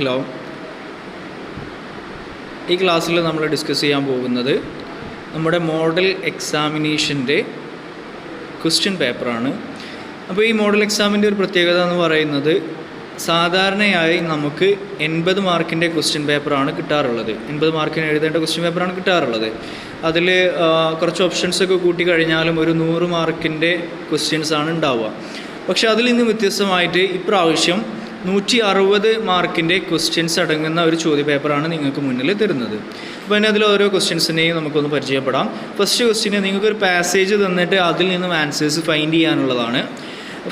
Hello, ഈ ക്ലാസ്സിൽ നമ്മൾ ഡിസ്കസ് ചെയ്യാൻ പോകുന്നത് നമ്മുടെ മോഡൽ എക്സാമിനേഷൻ്റെ ക്വസ്റ്റ്യൻ പേപ്പറാണ്. അപ്പോൾ ഈ മോഡൽ എക്സാമിൻ്റെ ഒരു പ്രത്യേകത എന്ന് പറയുന്നത് സാധാരണയായി നമുക്ക് 80 മാർക്കിൻ്റെ ക്വസ്റ്റ്യൻ പേപ്പറാണ് കിട്ടാറുള്ളത്. 80 മാർക്കിന് എഴുതേണ്ട ക്വസ്റ്റ്യൻ പേപ്പറാണ് കിട്ടാറുള്ളത്. അതിൽ കുറച്ച് ഓപ്ഷൻസൊക്കെ കൂട്ടി കഴിഞ്ഞാലും ഒരു 100 മാർക്കിൻ്റെ ക്വസ്റ്റ്യൻസാണ് ഉണ്ടാവുക. പക്ഷേ അതിൽ നിന്ന് വ്യത്യസ്തമായിട്ട് ഇപ്രാവശ്യം 160 മാർക്കിൻ്റെ ക്വസ്റ്റ്യൻസ് അടങ്ങുന്ന ഒരു ചോദ്യപേപ്പറാണ് നിങ്ങൾക്ക് മുന്നിൽ തരുന്നത്. അപ്പോൾ തന്നെ അതിൽ ഓരോ ക്വസ്റ്റ്യൻസിനെയും നമുക്കൊന്ന് പരിചയപ്പെടാം. ഫസ്റ്റ് ക്വസ്റ്റ്യന് നിങ്ങൾക്കൊരു പാസേജ് തന്നിട്ട് അതിൽ നിന്നും ആൻസേഴ്സ് ഫൈൻഡ് ചെയ്യാനുള്ളതാണ്.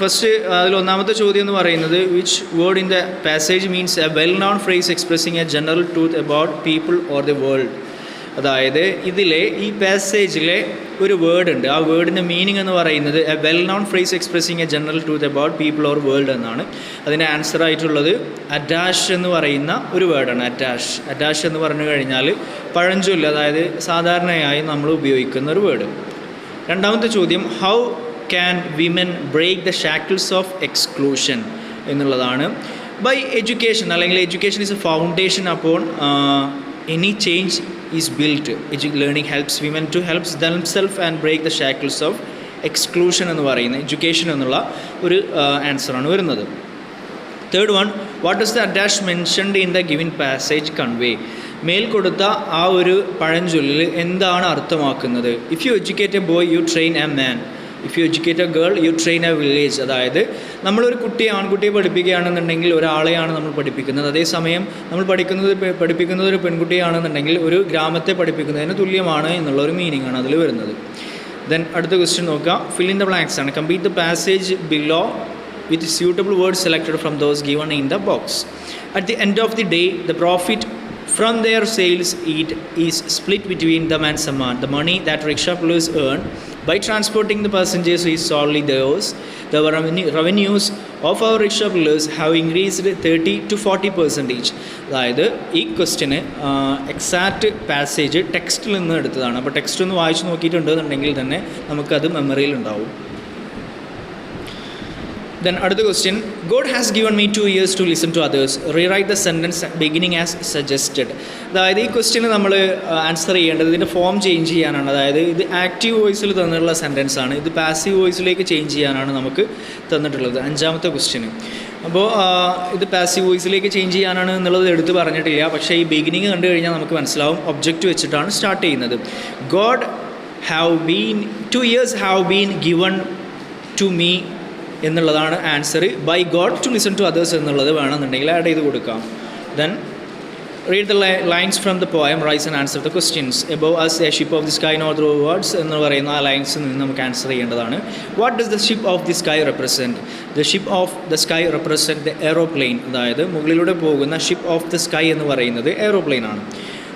ഫസ്റ്റ് അതിൽ ഒന്നാമത്തെ ചോദ്യം എന്ന് പറയുന്നത് which word in the passage means A well known phrase expressing A general truth about people or the world. അതായത് ഇതിലെ ഈ പാസേജിലെ ഒരു വേർഡ് ഉണ്ട്. ആ വേർഡിൻ്റെ മീനിങ് എന്ന് പറയുന്നത് A well known phrase expressing A general truth about people or world എന്നാണ്. അതിൻ്റെ ആൻസർ ആയിട്ടുള്ളത് അഡാഷ് എന്ന് പറയുന്ന ഒരു വേർഡാണ്. അഡാഷ് എന്ന് പറഞ്ഞു കഴിഞ്ഞാൽ പഴഞ്ചൊല്ല്, അതായത് സാധാരണയായി നമ്മൾ ഉപയോഗിക്കുന്ന ഒരു വേർഡ്. രണ്ടാമത്തെ ചോദ്യം how can women break the shackles of exclusion എന്നുള്ളതാണ്. ബൈ എഡ്യൂക്കേഷൻ, അല്ലെങ്കിൽ education is a foundation upon any change is built. Learning helps women to help themselves and break the shackles of exclusion എന്ന് പറയുന്ന education എന്നുള്ള ഒരു ആൻസറാണ് വരുന്നത്. Third one, what does the adage mentioned in the given passage convey. മേൽ കൊടുത്ത ആ ഒരു പഴഞ്ചൊല്ലിൽ എന്താണ് അർത്ഥമാക്കുന്നത്? If you educate a boy you train a man, if you educate a girl you train a village. അതായത് നമ്മളൊരു ആൺകുട്ടിയെ പഠിപ്പിക്കുകയാണെന്നുണ്ടെങ്കിൽ ഒരാളെയാണ് നമ്മൾ പഠിപ്പിക്കുന്നത്. അതേസമയം നമ്മൾ പഠിപ്പിക്കുന്നത് ഒരു പെൺകുട്ടിയാണെന്നുണ്ടെങ്കിൽ ഒരു ഗ്രാമത്തെ പഠിപ്പിക്കുന്നതിന് തുല്യമാണ് എന്നുള്ള ഒരു മീനിങ് ആണ് അതിൽ വരുന്നത്. ദെൻ അടുത്ത ക്വസ്റ്റ്യൻ നോക്കാം. ഫിൽ ഇൻ ദ ബ്ലാങ്ക്സ് ആണ്. Complete the passage below with suitable words selected from those given in the box. At the end of the day the profit from their sales it is split between them and Samman. The money that rickshaw pullers earn by transporting the passengers is solely theirs. The revenues of our rickshaw pullers have increased 30 to 40%. അതായത് ഈ question exact passage ടെക്സ്റ്റിൽ നിന്ന് എടുത്തതാണ്. അപ്പോൾ text ഒന്ന് വായിച്ച് നോക്കിയിട്ടുണ്ടെന്നുണ്ടെങ്കിൽ തന്നെ നമുക്കത് മെമ്മറിയിൽ ഉണ്ടാവും. Then അടുത്ത question, God has given me 2 years to listen to others. Rewrite the sentence beginning as suggested. അതായത് ഈ ക്വസ്റ്റ്യന് നമ്മൾ ആൻസർ ചെയ്യേണ്ടത് ഇതിൻ്റെ ഫോം ചേഞ്ച് ചെയ്യാനാണ്. അതായത് ഇത് ആക്റ്റീവ് വോയിസിൽ തന്നിട്ടുള്ള സെൻറ്റൻസ് ആണ്. ഇത് പാസീവ് വോയിസിലേക്ക് ചേഞ്ച് ചെയ്യാനാണ് നമുക്ക് തന്നിട്ടുള്ളത്. അഞ്ചാമത്തെ ക്വസ്റ്റ്യന്. അപ്പോൾ ഇത് പാസീവ് വോയിസിലേക്ക് ചേഞ്ച് ചെയ്യാനാണ് എന്നുള്ളത് എടുത്ത് പറഞ്ഞിട്ടില്ല. പക്ഷേ ഈ ബിഗിനിങ് കണ്ടു കഴിഞ്ഞാൽ നമുക്ക് മനസ്സിലാവും ഒബ്ജക്റ്റ് വെച്ചിട്ടാണ് സ്റ്റാർട്ട് ചെയ്യുന്നത്. God have been 2 years have been given to me എന്നുള്ളതാണ് answer. By God to listen to others എന്നുള്ളത് വേണമെന്നുണ്ടെങ്കിൽ ആഡ് ചെയ്ത് കൊടുക്കാം. Then read the lines from the poem rise and answer the questions. Above as a ship of the sky not through words എന്ന് പറയുന്ന ആ ലൈൻസിൽ നിന്ന് നമുക്ക് ആൻസർ ചെയ്യേണ്ടതാണ്. What does the ship of the sky represent? The ship of the sky represent the aeroplane. അതായത് മുകളിലൂടെ പോകുന്ന ഷിപ്പ് ഓഫ് ദ സ്കൈ എന്ന് പറയുന്നത് എയ്റോപ്ലെയിൻ ആണ്.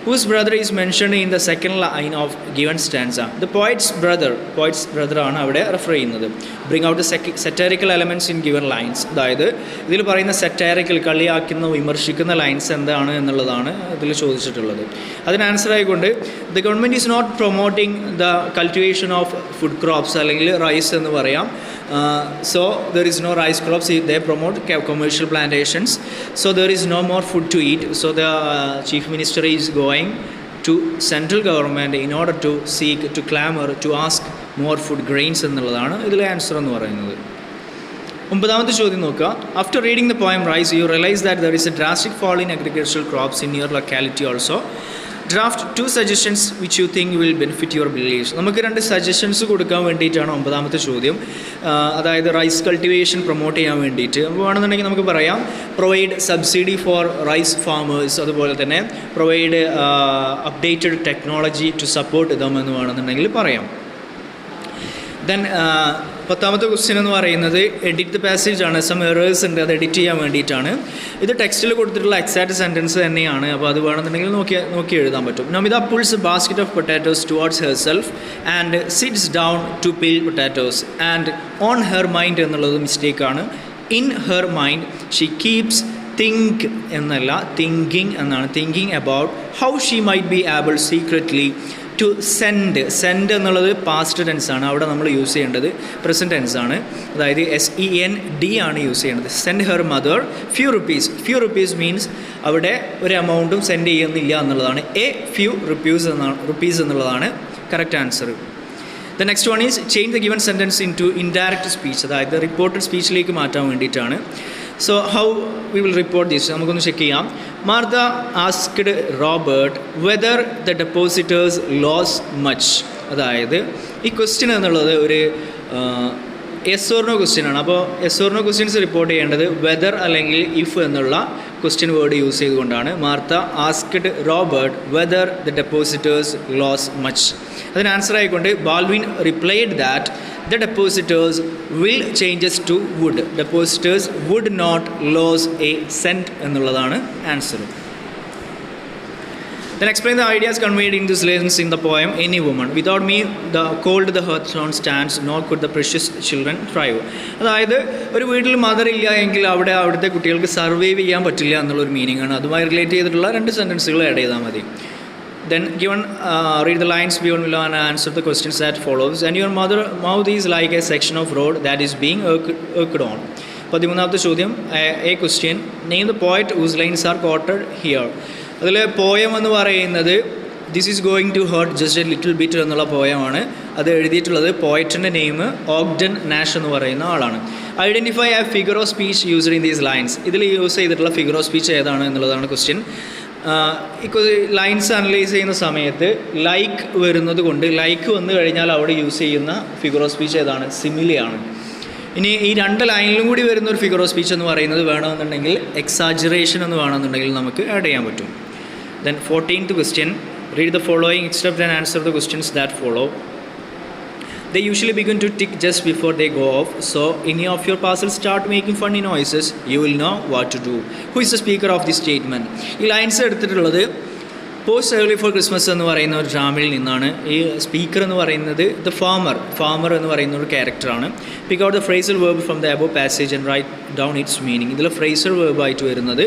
Whose brother is mentioned in the second line of given stanza? The poet's brother ആണ് അവിടെ refer ചെയ്യുന്നത്. Bring out the satirical elements in given lines. അതായത് ഇതിൽ പറയുന്ന satirical, കളിയാക്കുന്ന വിമർശിക്കുന്ന ലൈൻസ് എന്താണ് എന്നുള്ളതാണ് ഇതിൽ ചോദിച്ചിട്ടുള്ളത്. അതിന് ആൻസർ ആയിക്കൊണ്ട് the government is not promoting the cultivation of food crops, അല്ലെങ്കിൽ റൈസ് എന്ന് പറയാം. So there is no rice crops. They promote commercial plantations. So there is no more food to eat. So the chief minister is going to central government in order to seek, to clamor, to ask more food grains എന്നുള്ളതാണ് ഇതിലെ answer എന്ന് പറയുന്നത്. ഒമ്പതാമത്തെ ചോദ്യം നോക്കുക. After reading the poem rice you realise that there is a drastic fall in agricultural crops in your locality also. Draft 2 suggestions which you think will benefit your village. നമുക്ക് 2 suggestions കൊടുക്കാൻ വേണ്ടിയിട്ടാണ് ഒമ്പതാമത്തെ ചോദ്യം. അതായത് റൈസ് കൾട്ടിവേഷൻ പ്രൊമോട്ട് ചെയ്യാൻ വേണ്ടിയിട്ട്. അപ്പോൾ വേണമെന്നുണ്ടെങ്കിൽ നമുക്ക് പറയാം provide subsidy for rice farmers, അതുപോലെ തന്നെ provide updated technology to support them എന്ന് വേണമെന്നുണ്ടെങ്കിൽ പറയാം. ദെൻ 10ാമത്തെ ക്വസ്റ്റ്യൻ എന്ന് പറയുന്നത് എഡിറ്റ് ദ പാസേജ് ആണ്. സം എറേഴ്സ് ഉണ്ട്, അത് എഡിറ്റ് ചെയ്യാൻ വേണ്ടിയിട്ടാണ്. ഇത് ടെക്സ്റ്റിൽ കൊടുത്തിട്ടുള്ള എക്സാക്റ്റ് സെൻറ്റൻസ് തന്നെയാണ്. അപ്പോൾ അത് വേണമെന്നുണ്ടെങ്കിൽ നോക്കി എഴുതാൻ പറ്റും. Namita pulls a basket of potatoes towards herself and sits down to peel potatoes and on her mind എന്നുള്ളത് മിസ്റ്റേക്കാണ്. In her mind she keeps think എന്നല്ല, തിങ്കിങ് എന്നാണ്. Thinking about how she might be able secretly to send എന്നുള്ളത് past tense ആണ്. അവിടെ നമ്മൾ use ചെയ്യേണ്ടത് present tense ആണ്. അതായത് SEND ആണ് യൂസ് ചെയ്യേണ്ടത്. Send her mother few rupees means അവിടെ ഒരു എമൗണ്ടും സെൻഡ് ചെയ്യുന്നില്ല എന്നുള്ളതാണ്. ഫ്യൂ റുപ്പീസ് എന്നുള്ളതാണ് correct answer. The next one is change the given sentence into indirect speech, അതായത് റിപ്പോർട്ടഡ് സ്പീച്ചിലേക്ക് മാറ്റാൻ വേണ്ടിയിട്ടാണ്. So how we will report this, നമുക്കൊന്ന് ചെക്ക് ചെയ്യാം. Martha asked Robert whether the depositors lose much. അതായത് ഈ question എന്നുള്ളത് ഒരു യെസ് ഓർ നോ ക്വസ്റ്റ്യൻ ആണ്. അപ്പോൾ yes or no questions report ചെയ്യേണ്ടത് വെദർ അല്ലെങ്കിൽ ഇഫ് എന്നുള്ള ക്വസ്റ്റ്യൻ വേർഡ് യൂസ് ചെയ്തുകൊണ്ടാണ്. Martha asked Robert whether the depositors lose much. അതിന് ആൻസർ ആയിക്കൊണ്ട് Baldwin replied that the depositors will changes to would. Depositors would not lose a cent എന്നുള്ളതാണ് answer. Then explain the ideas conveyed in this lessons in the poem Any Woman. Without me the cold the hearthstone stands, nor could the precious children thrive. അതായത് ഒരു വീട്ടിൽ mother ഇല്ല എങ്കിൽ അവിടുത്തെ കുട്ടികൾക്ക് survive ചെയ്യാൻ പറ്റില്ല എന്നുള്ളൊരു മീനിങ് ആണ്. അതുമായി റിലേറ്റ് ചെയ്തിട്ടുള്ള 2 സെൻറ്റൻസുകൾ ആഡ് ചെയ്താൽ മതി. Then given read the lines beyond below and answer the questions that follows. And your mouth is like a section of road that is being worked on. 13ാമത്തെ ചോദ്യം, a question, name the poet whose lines are quoted here. അതിൽ poem എന്ന് പറയുന്നത് this is going to hurt just a little bit എന്നുള്ള പോയമാണ്. അത് എഴുതിയിട്ടുള്ളത് പോയറ്റിൻ്റെ name Ogden Nash എന്ന് പറയുന്ന ആളാണ്. Identify A figure of speech used in these lines. ഇതിൽ യൂസ് ചെയ്തിട്ടുള്ള ഫിഗർ ഓഫ് സ്പീച്ച് ഏതാണ് എന്നുള്ളതാണ് ക്വസ്റ്റ്യൻ. ലൈൻസ് അനലൈസ് ചെയ്യുന്ന സമയത്ത് ലൈക്ക് വരുന്നത് കൊണ്ട് ലൈക്ക് വന്നു കഴിഞ്ഞാൽ അവിടെ യൂസ് ചെയ്യുന്ന ഫിഗർ ഓഫ് സ്പീച്ച് ഏതാണ്? സിമിലിയാണ്. ഇനി ഈ 2 ലൈനിലും കൂടി വരുന്ന ഒരു ഫിഗർ ഓഫ് സ്പീച്ച് എന്ന് പറയുന്നത് വേണമെന്നുണ്ടെങ്കിൽ എക്സാജറേഷൻ എന്ന് വേണമെന്നുണ്ടെങ്കിൽ നമുക്ക് ആഡ് ചെയ്യാൻ പറ്റും. Then 14th question, read the following excerpt and answer the questions that follow. They usually begin to tick just before they go off. So any of your parcels start making funny noises, you will know what to do. Who is the speaker of this statement? ഈ lines എടുത്തിട്ടുള്ളത് post early four Christmas എന്ന് പറയുന്ന ഒരു ഡ്രാമയിൽ നിന്നാണ്. ഈ speaker എന്ന് പറയുന്നത് the farmer എന്ന് പറയുന്ന ഒരു ക്യാരക്ടറാണ്. Pick out the phrasal verb from the above passage and write down its meaning. ഇതിൽ ഫ്രേസൽ വേർബായിട്ട് വരുന്നത്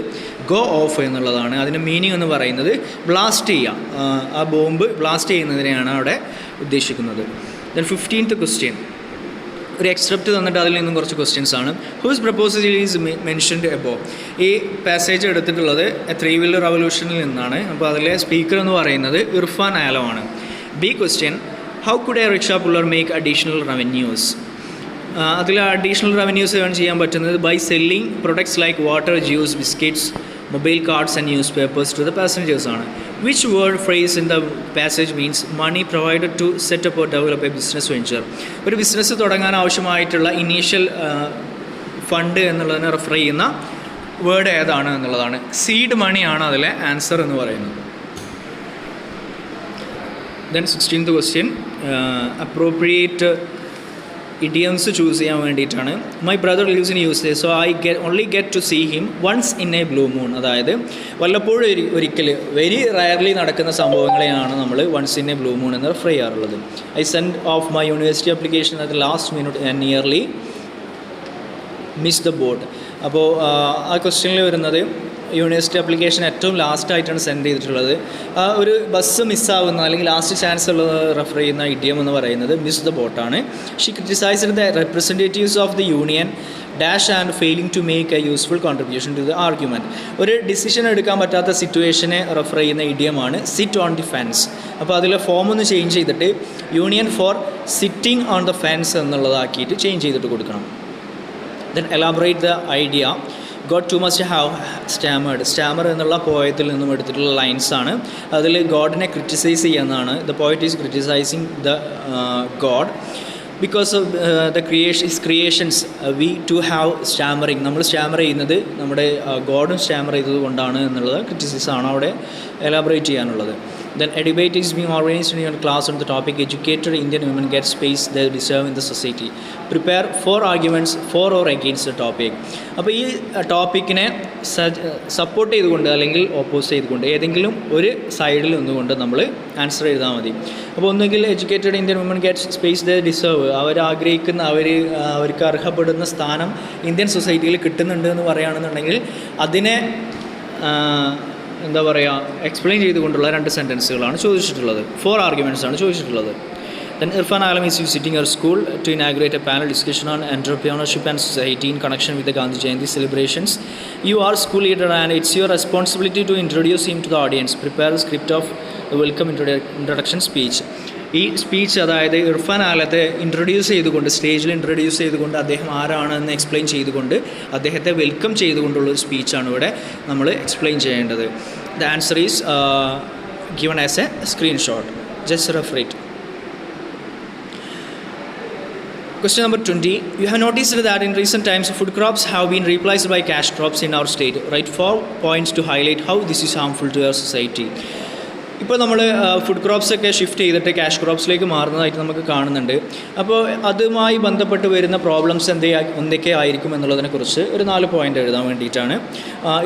ഗോ ഓഫ് എന്നുള്ളതാണ്. അതിൻ്റെ മീനിങ് എന്ന് പറയുന്നത് ബ്ലാസ്റ്റ് ചെയ്യുക, ആ ബോംബ് ബ്ലാസ്റ്റ് ചെയ്യുന്നതിനെയാണ് അവിടെ ഉദ്ദേശിക്കുന്നത്. Then 15th question, ഒരു എക്സ്ട്രപ്റ്റ് തന്നിട്ട് അതിൽ നിന്നും കുറച്ച് ക്വസ്റ്റ്യൻസ് ആണ്. Whose proposal is mentioned above. ഈ പാസേജ് എടുത്തിട്ടുള്ളത് 3-wheeler റവല്യൂഷനിൽ നിന്നാണ്. അപ്പോൾ അതിലെ സ്പീക്കർ എന്ന് പറയുന്നത് ഇർഫാൻ ആലമാണ്. B question, how could a rickshaw puller make additional revenues. അതിൽ അഡീഷണൽ റവന്യൂസ് ഏൺ ചെയ്യാൻ പറ്റുന്നത് by selling products like water, juice, biscuits, mobile cards and newspapers to the passengers ആണ്. Which word phrase in the passage means money provided to set up or develop a business venture. ഒരു business തുടങ്ങാൻ ആവശ്യമായിട്ടുള്ള initial fund എന്നുള്ളതിനെ refer ചെയ്യുന്ന word ഏതാണ് എന്നുള്ളതാണ്. Seed മണിയാണ് അതിലെ ആൻസർ എന്ന് പറയുന്നത്. Then 16th question, appropriate idioms choose ചെയ്യാൻ വേണ്ടിയിട്ടാണ്. My brother lives in U S A so I only get to see him once in a blue moon. അതായത് വല്ലപ്പോഴും ഒരിക്കൽ വെരി റയർലി നടക്കുന്ന സംഭവങ്ങളെയാണ് നമ്മൾ once in a blue moon എന്ന് refer ചെയ്യാറുള്ളത്. I send off my university application at last minute and nearly miss the boat. അപ്പോൾ ആ ക്വസ്റ്റ്യനിൽ വരുന്നത് യൂണിവേഴ്സിറ്റി ആപ്ലിക്കേഷൻ ഏറ്റവും ലാസ്റ്റായിട്ടാണ് സെൻഡ് ചെയ്തിട്ടുള്ളത്. ഒരു ബസ് മിസ്സാവുന്ന അല്ലെങ്കിൽ ലാസ്റ്റ് ചാൻസ് ഉള്ളത് റെഫർ ചെയ്യുന്ന ഇഡിയം എന്ന് പറയുന്നത് മിസ് ദ ബോട്ടാണ്. She criticised the representatives of the union dash and failing to make a useful contribution to the argument. ഒരു ഡിസിഷൻ എടുക്കാൻ പറ്റാത്ത സിറ്റുവേഷനെ റെഫർ ചെയ്യുന്ന ഇഡിയമാണ് സിറ്റ് ഓൺ ദി ഫെൻസ്. അപ്പോൾ അതിലെ ഫോം ഒന്ന് ചേഞ്ച് ചെയ്തിട്ട് union for sitting on the fence എന്നുള്ളതാക്കിയിട്ട് ചേഞ്ച് ചെയ്തിട്ട് കൊടുക്കണം. Then elaborate the idea. God too must have Starmer എന്നുള്ള പോയത്തിൽ നിന്നും എടുത്തിട്ടുള്ള ലൈൻസാണ്. അതിൽ ഗോഡിനെ ക്രിറ്റിസൈസ് ചെയ്യുന്നതാണ്. The poet is criticising the god because of the creations we too have stammering. നമ്മൾ സ്റ്റാമർ ചെയ്യുന്നത് നമ്മുടെ ഗോഡും സ്റ്റാമർ ചെയ്തത് കൊണ്ടാണ് എന്നുള്ളത് ക്രിറ്റിസിസമാണ് അവിടെ എലാബറേറ്റ് ചെയ്യാനുള്ളത്. Then a debate is being organized in your class on the topic educated Indian women get space they deserve in the society. Prepare 4 arguments for or against the topic. അപ്പോൾ ഈ ടോപ്പിക്കിനെ support ചെയ്തുകൊണ്ട് അല്ലെങ്കിൽ oppose ചെയ്തുകൊണ്ട് ഏതെങ്കിലും ഒരു സൈഡിൽ നിന്നുകൊണ്ട് നമ്മൾ ആൻസർ എഴുതാൽ മതി. അപ്പോൾ ഒന്നുകിൽ educated Indian woman gets space they deserve, അവർ ആഗ്രഹിക്കുന്ന അവർക്ക് അർഹപ്പെടുന്ന സ്ഥാനം ഇന്ത്യൻ സൊസൈറ്റിയിൽ കിട്ടുന്നുണ്ട് എന്ന് പറയുകയാണെന്നുണ്ടെങ്കിൽ അതിനെ എന്താ പറയുക എക്സ്പ്ലെയിൻ ചെയ്തുകൊണ്ടുള്ള 2 സെൻറ്റൻസുകളാണ് ചോദിച്ചിട്ടുള്ളത്. 4 ആർഗ്യുമെൻറ്റ്സ് ആണ് ചോദിച്ചിട്ടുള്ളത്. Then Irfan Alam is visiting your school to inaugurate a panel discussion on entrepreneurship and society in connection with the Gandhi Jayanti celebrations. You are school leader and it's your responsibility to introduce him to the audience. Prepare the script of the welcome introduction speech. ഈ speech അതായത് Irfan ആലത്തെ introduce ചെയ്തുകൊണ്ട് സ്റ്റേജിൽ introduce ചെയ്തുകൊണ്ട് അദ്ദേഹം ആരാണെന്ന് explain ചെയ്തുകൊണ്ട് അദ്ദേഹത്തെ welcome ചെയ്തുകൊണ്ടുള്ളൊരു സ്പീച്ചാണ് ഇവിടെ നമ്മൾ എക്സ്പ്ലെയിൻ ചെയ്യേണ്ടത്. The answer is given as A screenshot. Just refer it. Question number 20. You have noticed that in recent times food crops have been replaced by cash crops in our state. Write 4 points to highlight how this is harmful to our society. ഇപ്പോൾ നമ്മൾ food ക്രോപ്സൊക്കെ shift ചെയ്തിട്ട് cash ക്രോപ്സിലേക്ക് മാറുന്നതായിട്ട് നമുക്ക് കാണുന്നുണ്ട്. അപ്പോൾ അതുമായി ബന്ധപ്പെട്ട് വരുന്ന problems എന്തൊക്കെ ആയിരിക്കും എന്നുള്ളതിനെക്കുറിച്ച് ഒരു 4 പോയിൻ്റ് എഴുതാൻ വേണ്ടിയിട്ടാണ്.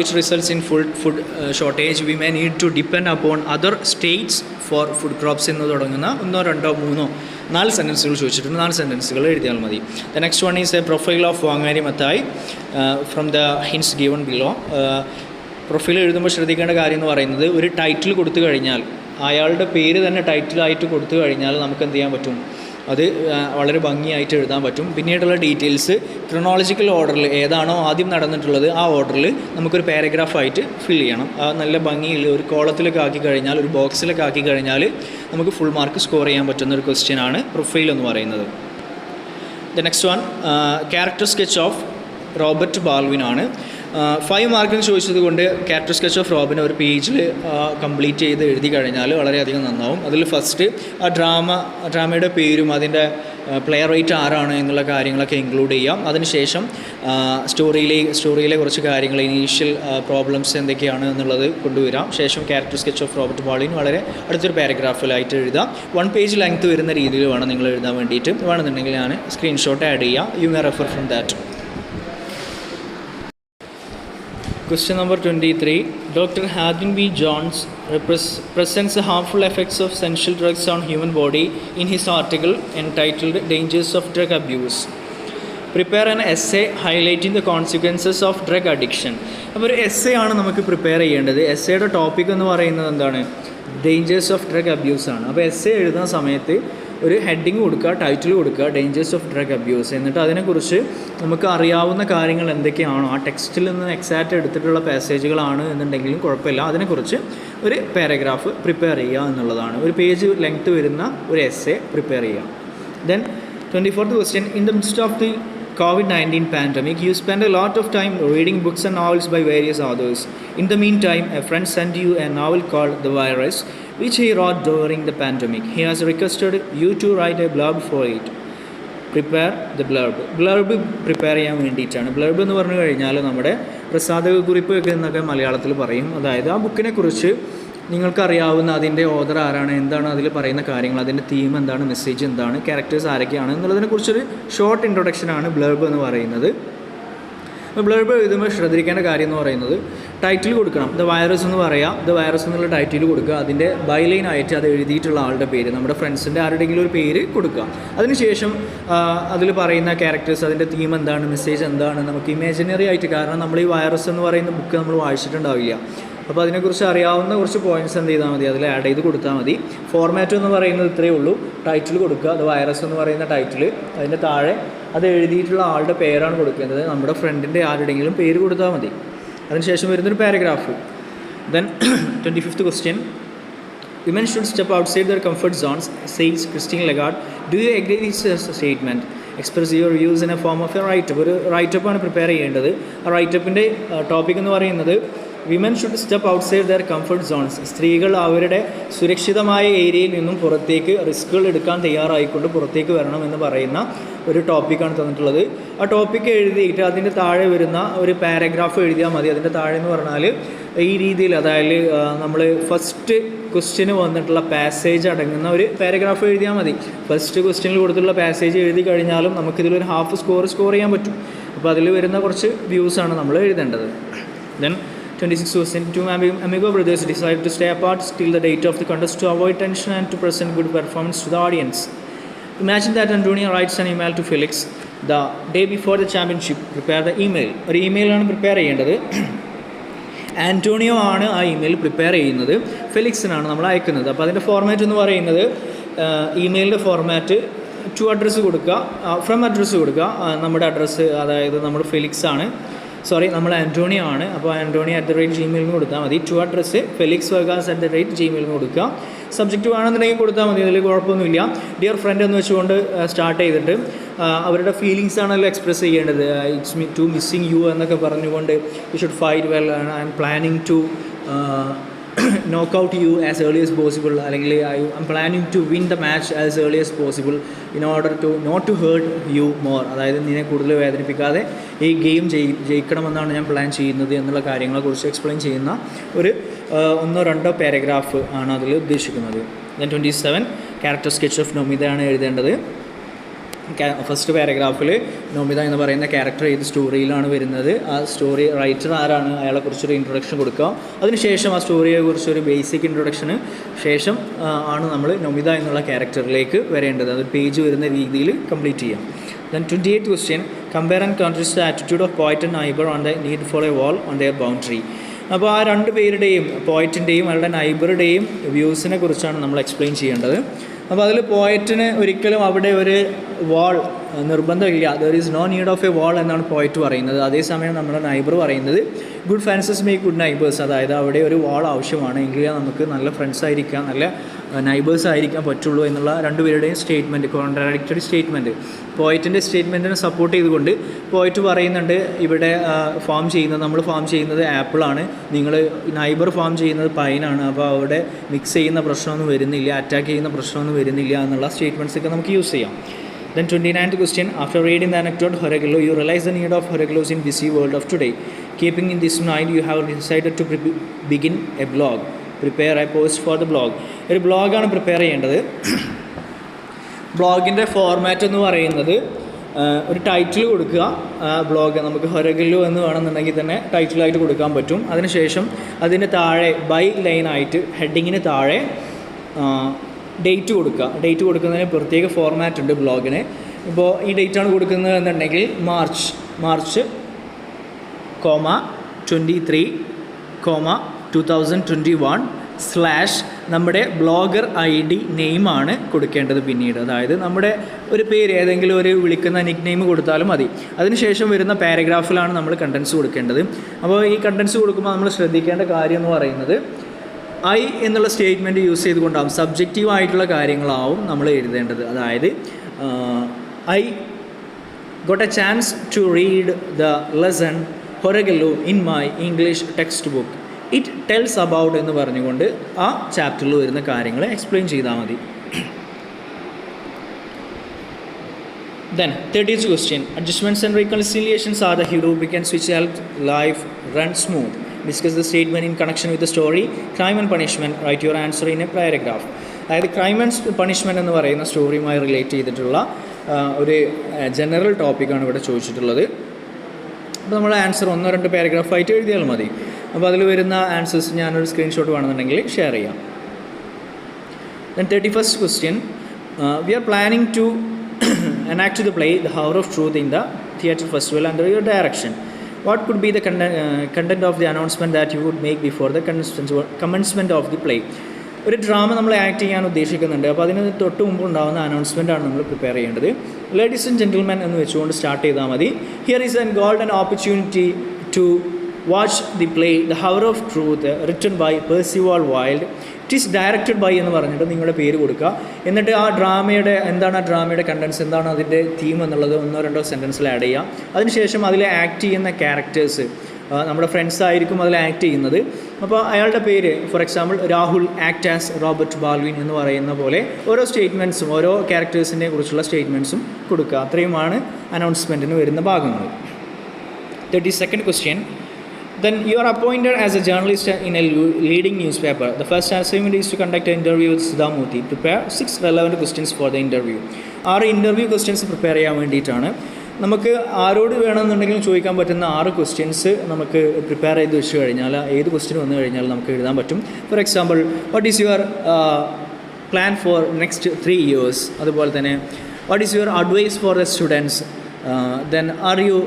It results in food shortage. We may need to depend upon other states for food crops എന്ന് തുടങ്ങുന്ന 1, 2, 3, 4 സെൻറ്റൻസുകൾ ചോദിച്ചിട്ടുണ്ട്. 4 സെൻറ്റൻസുകൾ എഴുതിയാൽ മതി. The next one is a profile of Wangari Maathai from the hints given below. Profile എഴുതുമ്പോൾ ശ്രദ്ധിക്കേണ്ട കാര്യം എന്ന് പറയുന്നത് ഒരു ടൈറ്റിൽ കൊടുത്തു കഴിഞ്ഞാൽ അയാളുടെ പേര് തന്നെ ടൈറ്റിലായിട്ട് കൊടുത്തു കഴിഞ്ഞാൽ നമുക്ക് എന്ത് ചെയ്യാൻ പറ്റും, അത് വളരെ ഭംഗിയായിട്ട് എഴുതാൻ പറ്റും. പിന്നീടുള്ള ഡീറ്റെയിൽസ് ക്രൊണോളജിക്കൽ ഓർഡറിൽ ഏതാണോ ആദ്യം നടന്നിട്ടുള്ളത് ആ ഓർഡറിൽ നമുക്കൊരു പാരഗ്രാഫായിട്ട് ഫിൽ ചെയ്യണം. ആ നല്ല ഭംഗിയിൽ ഒരു കോളത്തിലൊക്കെ ആക്കി കഴിഞ്ഞാൽ, ഒരു ബോക്സിലൊക്കെ ആക്കി കഴിഞ്ഞാൽ നമുക്ക് ഫുൾ മാർക്ക് സ്കോർ ചെയ്യാൻ പറ്റുന്ന ഒരു ക്വസ്റ്റ്യൻ ആണ് പ്രൊഫൈൽ എന്ന് പറയുന്നത്. The next one character sketch of Robert Baldwin ആണ്. 5 മാർക്കിന് ചോദിച്ചത് കൊണ്ട് ക്യാരക്ടർ സ്കെച്ച് ഓഫ് റോബിനെ ഒരു പേജിൽ കംപ്ലീറ്റ് ചെയ്ത് എഴുതി കഴിഞ്ഞാൽ വളരെയധികം നന്നാവും. അതിൽ ഫസ്റ്റ് ആ ഡ്രാമയുടെ പേരും അതിൻ്റെ പ്ലെയർ റൈറ്റ് ആരാണ് എന്നുള്ള കാര്യങ്ങളൊക്കെ ഇൻക്ലൂഡ് ചെയ്യാം. അതിനുശേഷം സ്റ്റോറിയിലെ കുറച്ച് കാര്യങ്ങൾ, ഇനീഷ്യൽ പ്രോബ്ലംസ് എന്തൊക്കെയാണ് എന്നുള്ളത് കൊണ്ടുവരാം. ശേഷം character sketch of Robert Baldwin വളരെ അടുത്തൊരു പാരഗ്രാഫിലായിട്ട് എഴുതാം. 1 പേജ് ലെങ്ത് വരുന്ന രീതിയിൽ വേണം നിങ്ങൾ എഴുതാൻ വേണ്ടിയിട്ട്. വേണമെന്നുണ്ടെങ്കിൽ ഞാൻ സ്ക്രീൻഷോട്ട് ആഡ് ചെയ്യാം. You may refer from that. Question number 23. Dr. Hadwin B. Jones presents the harmful effects of essential drugs on human body in his article entitled Dangers of Drug Abuse. Prepare an essay highlighting the consequences of drug addiction. അപ്പോൾ ഒരു essay ആണ് നമുക്ക് prepare ചെയ്യേണ്ടത്. എസ്സേയുടെ topic എന്ന് പറയുന്നത് എന്താണ്? Dangers of drug abuse ആണ്. അപ്പോൾ എസ്സേ എഴുതുന്ന സമയത്ത് ഒരു ഹെഡിങ് കൊടുക്കുക, ടൈറ്റിൽ കൊടുക്കുക, ഡേഞ്ചേഴ്സ് ഓഫ് ഡ്രഗ് അബ്യൂസ്. എന്നിട്ട് അതിനെക്കുറിച്ച് നമുക്ക് അറിയാവുന്ന കാര്യങ്ങൾ എന്തൊക്കെയാണോ ആ ടെക്സ്റ്റിൽ നിന്ന് എക്സാക്റ്റ് എടുത്തിട്ടുള്ള പാസേജുകളാണ് എന്നുണ്ടെങ്കിലും കുഴപ്പമില്ല, അതിനെക്കുറിച്ച് ഒരു പാരഗ്രാഫ് പ്രിപ്പയർ ചെയ്യുക എന്നുള്ളതാണ്. ഒരു പേജ് ലെങ്ത് വരുന്ന ഒരു എസ്സേ പ്രിപ്പയർ ചെയ്യുക. Then 24th question. In the midst of the COVID-19 pandemic, you spend a lot of time reading books and novels by various authors. In the meantime, a friend sent you a novel called The Virus, which he wrote during the pandemic. He has requested you to write a blurb for it. Prepare the blurb. Blurb prepare ചെയ്യാൻ വേണ്ടിയിട്ടാണ്. Blurb എന്ന് പറഞ്ഞു കഴിഞ്ഞാൽ നമ്മുടെ പ്രസാധക കുറിപ്പ് എന്നൊക്കെ മലയാളത്തിൽ പറയും. അതായത് ആ ബുക്കിനെ കുറിച്ച് നിങ്ങൾക്കറിയാവുന്ന അതിൻ്റെ ഓഥർ ആരാണ്, എന്താണ് അതിൽ പറയുന്ന കാര്യങ്ങൾ, അതിൻ്റെ തീം എന്താണ്, മെസ്സേജ് എന്താണ്, ക്യാരക്ടേഴ്സ് ആരൊക്കെയാണ് എന്നുള്ളതിനെക്കുറിച്ചൊരു ഷോർട്ട് ഇൻട്രൊഡക്ഷനാണ് ബ്ലർബ് എന്ന് പറയുന്നത്. അപ്പോൾ ബ്ലർബ് എഴുതുമ്പോൾ ശ്രദ്ധിക്കേണ്ട കാര്യം എന്ന് പറയുന്നത് ടൈറ്റിൽ കൊടുക്കണം. ദ വൈറസ് എന്ന് പറയാം. ദ വൈറസ് എന്നുള്ള ടൈറ്റിൽ കൊടുക്കുക. അതിൻ്റെ ബൈലൈൻ ആയിട്ട് അത് എഴുതിയിട്ടുള്ള ആളുടെ പേര്, നമ്മുടെ ഫ്രണ്ട്സിൻ്റെ ആരുടെയെങ്കിലും ഒരു പേര് കൊടുക്കുക. അതിനുശേഷം അതിൽ പറയുന്ന ക്യാരക്ടേഴ്സ്, അതിൻ്റെ തീം എന്താണ്, മെസ്സേജ് എന്താണ്, നമുക്ക് ഇമാജിനറി ആയിട്ട്, കാരണം നമ്മൾ ഈ വൈറസ് എന്ന് പറയുന്ന ബുക്ക് നമ്മൾ വായിച്ചിട്ടുണ്ടാവില്ല. അപ്പോൾ അതിനെക്കുറിച്ച് അറിയാവുന്ന കുറച്ച് പോയിൻറ്റ്സ് എന്ത് ചെയ്താൽ മതി, അതിൽ ആഡ് ചെയ്ത് കൊടുത്താൽ മതി. ഫോർമാറ്റ് എന്ന് പറയുന്നത് ഇത്രയേ ഉള്ളൂ. ടൈറ്റിൽ കൊടുക്കുക, അത് വൈറസ് എന്ന് പറയുന്ന ടൈറ്റിൽ, അതിൻ്റെ താഴെ അത് എഴുതിയിട്ടുള്ള ആളുടെ പേരാണ് കൊടുക്കേണ്ടത്. നമ്മുടെ ഫ്രണ്ടിൻ്റെ ആരുടെയെങ്കിലും പേര് കൊടുത്താൽ മതി. അതിനുശേഷം വരുന്നൊരു paragraph. Then 25th question. Women should step outside their comfort zones, says Christine Lagarde. Do you agree with this statement? Express your views in a form of a write-up. ഒരു റൈറ്റപ്പാണ് പ്രിപ്പയർ ചെയ്യേണ്ടത്. ആ റൈറ്റപ്പിൻ്റെ ടോപ്പിക് എന്ന് പറയുന്നത് women should step outside their comfort zones. സ്ത്രീകൾ അവരുടെ സുരക്ഷിതമായ ഏരിയയിൽ നിന്നും പുറത്തേക്ക് റിസ്കുകൾ എടുക്കാൻ തയ്യാറായിക്കൊണ്ട് പുറത്തേക്ക് വരണം എന്ന് പറയുന്ന ഒരു ടോപ്പിക്കാണ് തന്നിട്ടുള്ളത്. ആ ടോപ്പിക്ക് എഴുതിയിട്ട് അതിൻ്റെ താഴെ വരുന്ന ഒരു പാരഗ്രാഫ് എഴുതിയാൽ മതി. അതിൻ്റെ താഴെ എന്ന് പറഞ്ഞാൽ ഈ രീതിയിൽ, അതായത് നമ്മൾ ഫസ്റ്റ് ക്വസ്റ്റ്യന് വന്നിട്ടുള്ള പാസേജ് അടങ്ങുന്ന ഒരു പാരഗ്രാഫ് എഴുതിയാൽ മതി. ഫസ്റ്റ് ക്വസ്റ്റ്യനിൽ കൊടുത്തിട്ടുള്ള പാസേജ് എഴുതി കഴിഞ്ഞാലും നമുക്കിതിലൊരു ഹാഫ് സ്കോർ ചെയ്യാൻ പറ്റും. അപ്പോൾ അതിൽ വരുന്ന കുറച്ച് വ്യൂസാണ് നമ്മൾ എഴുതേണ്ടത്. Then 26%. Two amigo brothers decided to stay apart till the date of the contest to avoid tension and to present good performance to the audience. Imagine that Antonio writes an email to Felix the day before the championship. Prepare the email. ഒരു ഇമെയിലാണ് prepare ചെയ്യേണ്ടത്. Antonio ആണ് ആ email prepare ചെയ്യുന്നത്, ഫെലിക്സിനാണ് നമ്മൾ അയക്കുന്നത്. അപ്പോൾ അതിൻ്റെ format എന്ന് പറയുന്നത് ഇമെയിലിൻ്റെ ഫോർമാറ്റ് ടു അഡ്രസ്സ് കൊടുക്കുക, ഫ്രം അഡ്രസ്സ് കൊടുക്കുക. നമ്മുടെ അഡ്രസ്സ് അതായത് നമ്മൾ നമ്മൾ ആൻറ്റോണിയോ ആണ്. അപ്പോൾ Antonio@gmail കൊടുത്താൽ മതി. ടു അഡ്രസ്സ് felixvargas@gmail കൊടുക്കുക. സബ്ജക്റ്റ് വേണമെന്നുണ്ടെങ്കിൽ കൊടുത്താൽ മതി, അതിൽ കുഴപ്പമൊന്നുമില്ല. ഡിയർ ഫ്രണ്ട് എന്ന് വെച്ചുകൊണ്ട് സ്റ്റാർട്ട് ചെയ്തിട്ട് അവരുടെ ഫീലിങ്സ് ആണല്ലോ എക്സ്പ്രസ് ചെയ്യേണ്ടത്. ഇറ്റ്സ് ടു മിസ്സിങ് യു എന്നൊക്കെ പറഞ്ഞുകൊണ്ട് you should fight well, I'm planning to knock out you as early as possible, അല്ലെങ്കിൽ I'm planning to win the match as early as possible in order to not to hurt you more. അതായത് നിന്നെ കൂടുതൽ വേദനിപ്പിക്കാതെ ഈ game ജയിക്കണമെന്നാണ് ഞാൻ plan ചെയ്യുന്നത് എന്നുള്ള കാര്യങ്ങളെക്കുറിച്ച് explain ചെയ്യുന്ന ഒരു 1-2 പാരഗ്രാഫ് ആണ് അതിൽ ഉദ്ദേശിക്കുന്നത്. Then 27 ക്യാരക്ടർ സ്കെച്ച് ഓഫ് നൊമിതയാണ് എഴുതേണ്ടത്. ഫസ്റ്റ് പാരഗ്രാഫിൽ നൊമിത എന്ന് പറയുന്ന ക്യാരക്ടർ ഏത് സ്റ്റോറിയിലാണ് വരുന്നത്, ആ സ്റ്റോറി റൈറ്റർ ആരാണ്, അയാളെക്കുറിച്ചൊരു ഇൻട്രൊഡക്ഷൻ കൊടുക്കുക. അതിനുശേഷം ആ സ്റ്റോറിയെക്കുറിച്ചൊരു ബേസിക് ഇൻട്രൊഡക്ഷന് ശേഷം ആണ് നമ്മൾ നൊമിത എന്നുള്ള ക്യാരക്ടറിലേക്ക് വരേണ്ടത്. അത് പേജ് വരുന്ന രീതിയിൽ കംപ്ലീറ്റ് ചെയ്യാം. Then 28 question, compare and contrast the attitude of poet and neighbor on the need for a wall on their boundary. അപ്പോൾ ആ 2 പേരുടെയും, പോയറ്റിൻ്റെയും അവരുടെ നൈബറുടെയും വ്യൂസിനെ കുറിച്ചാണ് നമ്മൾ എക്സ്പ്ലെയിൻ ചെയ്യേണ്ടത്. അപ്പോൾ അതിൽ പോയറ്റിന് ഒരിക്കലും അവിടെ ഒരു വാൾ നിർബന്ധമില്ല, there is no need of a wall എന്നാണ് പോയറ്റ് പറയുന്നത്. അതേസമയം നമ്മുടെ നൈബർ പറയുന്നത് good fences make good neighbours, അതായത് അവിടെ ഒരു വാൾ ആവശ്യമാണ്, എങ്കിലേ നമുക്ക് നല്ല ഫ്രണ്ട്സ് ആയിരിക്കാം, നല്ല നൈബേഴ്സ് ആയിരിക്കാൻ പറ്റുള്ളൂ എന്നുള്ള 2 പേരുടെയും സ്റ്റേറ്റ്മെൻറ്റ്, കോൺട്രാഡിക്റ്ററി സ്റ്റേറ്റ്മെൻറ്റ്. പോയറ്റിൻ്റെ സ്റ്റേറ്റ്മെൻറ്റിനെ സപ്പോർട്ട് ചെയ്തുകൊണ്ട് പോയറ്റ് പറയുന്നുണ്ട് ഇവിടെ നമ്മൾ ഫാം ചെയ്യുന്നത് ആപ്പിളാണ്, നിങ്ങൾ നൈബർ ഫാം ചെയ്യുന്നത് പൈനാണ്, അപ്പോൾ അവിടെ മിക്സ് ചെയ്യുന്ന പ്രശ്നമൊന്നും വരുന്നില്ല, അറ്റാക്ക് ചെയ്യുന്ന പ്രശ്നമൊന്നും വരുന്നില്ല എന്നുള്ള സ്റ്റേറ്റ്മെൻറ്റ്സൊക്കെ നമുക്ക് യൂസ് ചെയ്യാം. Then 29th question, after reading the anecdote Horagello, you realize the need of Horagellos in busy world of today. Keeping in this mind, you have decided to begin a blog. Prepare a post for the blog. ഒരു ബ്ലോഗാണ് prepare ചെയ്യേണ്ടത്. ബ്ലോഗിൻ്റെ format എന്ന് പറയുന്നത് ഒരു title കൊടുക്കുക. Blog നമുക്ക് ഹൊരഗല്ലോ എന്ന് വേണമെന്നുണ്ടെങ്കിൽ തന്നെ ടൈറ്റിലായിട്ട് കൊടുക്കാൻ പറ്റും. അതിനുശേഷം അതിന് താഴെ ബൈ ലൈനായിട്ട് ഹെഡിങ്ങിന് താഴെ ഡേറ്റ് കൊടുക്കുക. ഡേറ്റ് കൊടുക്കുന്നതിന് പ്രത്യേക ഫോർമാറ്റ് ഉണ്ട് ബ്ലോഗിന്. ഇപ്പോൾ ഈ ഡേറ്റാണ് കൊടുക്കുന്നത് എന്നുണ്ടെങ്കിൽ മാർച്ച് 23, 2021 / നമ്മുടെ ബ്ലോഗർ ID നെയിമാണ് കൊടുക്കേണ്ടത് പിന്നീട്. അതായത് നമ്മുടെ ഒരു പേര്, ഏതെങ്കിലും ഒരു വിളിക്കുന്ന നിക് നെയിം കൊടുത്താലും മതി. അതിനുശേഷം വരുന്ന പാരഗ്രാഫിലാണ് നമ്മൾ കണ്ടൻസ് കൊടുക്കേണ്ടത്. അപ്പോൾ ഈ കണ്ടൻസ് കൊടുക്കുമ്പോൾ നമ്മൾ ശ്രദ്ധിക്കേണ്ട കാര്യം എന്ന് പറയുന്നത് ഐ എന്നുള്ള സ്റ്റേറ്റ്മെൻറ്റ് യൂസ് ചെയ്തുകൊണ്ടാവും, സബ്ജക്റ്റീവായിട്ടുള്ള കാര്യങ്ങളാവും നമ്മൾ എഴുതേണ്ടത്. അതായത് I got a chance to read the lesson ഹൊരഗല്ലോ in my English textbook, it tells about എന്ന് പറഞ്ഞുകൊണ്ട് ആ ചാപ്റ്ററിൽ വരുന്ന കാര്യങ്ങൾ എക്സ്പ്ലെയിൻ ചെയ്താൽ മതി. Then 30th question, adjustments and reconciliations are the lubricants which help life run smooth. Discuss the statement in connection with the story crime and punishment. Write your answer in a paragraph. അതായത് crime and punishment എന്ന് പറയുന്ന സ്റ്റോറിയുമായി relate ചെയ്തിട്ടുള്ള ഒരു general ടോപ്പിക്കാണ് ഇവിടെ ചോദിച്ചിട്ടുള്ളത്. അപ്പോൾ നമ്മൾ ആൻസർ 1-2 പാരഗ്രാഫായിട്ട് എഴുതിയാൽ മതി. അപ്പോൾ അതിൽ വരുന്ന ആൻസേഴ്സ് ഞാനൊരു സ്ക്രീൻഷോട്ട് വേണമെന്നുണ്ടെങ്കിൽ ഷെയർ ചെയ്യാം. Then 31st question, we are planning to enact the play The Hour of Truth in the theatre festival under your direction. What could be the content of the announcement that you would make before the commencement of the play? ഒരു drama നമ്മൾ act ചെയ്യാൻ ഉദ്ദേശിക്കുന്നുണ്ട്. അപ്പോൾ അതിന് തൊട്ട് മുമ്പ് ഉണ്ടാകുന്ന അനൗൺസ്മെൻറ്റാണ് നമ്മൾ പ്രിപ്പയർ ചെയ്യേണ്ടത്. ലേഡീസ് ആൻഡ് ജെൻറ്റിൽമെൻ എന്ന് വെച്ചുകൊണ്ട് സ്റ്റാർട്ട് ചെയ്താൽ മതി. Here is an golden opportunity to watch the play the hour of truth written by Percival Wilde. It is directed by എന്ന് പറഞ്ഞിട്ട് നിങ്ങളുടെ പേര് കൊടുക്കുക. എന്നിട്ട് ആ ഡ്രാമയുടെ കണ്ടൻസ് എന്താണ്, അതിൻ്റെ തീം എന്നുള്ളത് 1-2 സെൻറ്റൻസിൽ ആഡ് ചെയ്യാം. അതിനുശേഷം അതിൽ ആക്ട് ചെയ്യുന്ന ക്യാരക്ടേഴ്സ് നമ്മുടെ ഫ്രണ്ട്സ് ആയിരിക്കും അതിൽ ആക്ട് ചെയ്യുന്നത്. അപ്പോൾ അയാളുടെ പേര്, for example Rahul act as Robert Balvin എന്ന് പറയുന്ന പോലെ ഓരോ സ്റ്റേറ്റ്മെൻറ്റ്സും ഓരോ ക്യാരക്ടേഴ്സിനെ കുറിച്ചുള്ള സ്റ്റേറ്റ്മെൻറ്റ്സും കൊടുക്കുക. അത്രയുമാണ് അനൗൺസ്മെൻറ്റിന് വരുന്ന ഭാഗങ്ങൾ. 32nd question, then you are appointed as a journalist in a leading newspaper. The first assignment is to conduct an interview with Siddhamurthy. Prepare 6 relevant questions for the interview. 6 interview questions prepare ചെയ്യാൻ വേണ്ടിയിട്ടാണ്. നമുക്ക് ആരോട് വേണമെന്നുണ്ടെങ്കിലും ചോദിക്കാൻ പറ്റുന്ന 6 questions നമുക്ക് prepare ചെയ്ത് വെച്ച് കഴിഞ്ഞാൽ ഏത് ക്വസ്റ്റ്യൻ വന്നു കഴിഞ്ഞാൽ നമുക്ക് എഴുതാൻ പറ്റും. For example, what is your plan for next 3 years? അതുപോലെ തന്നെ what is your advice for the students? Then are you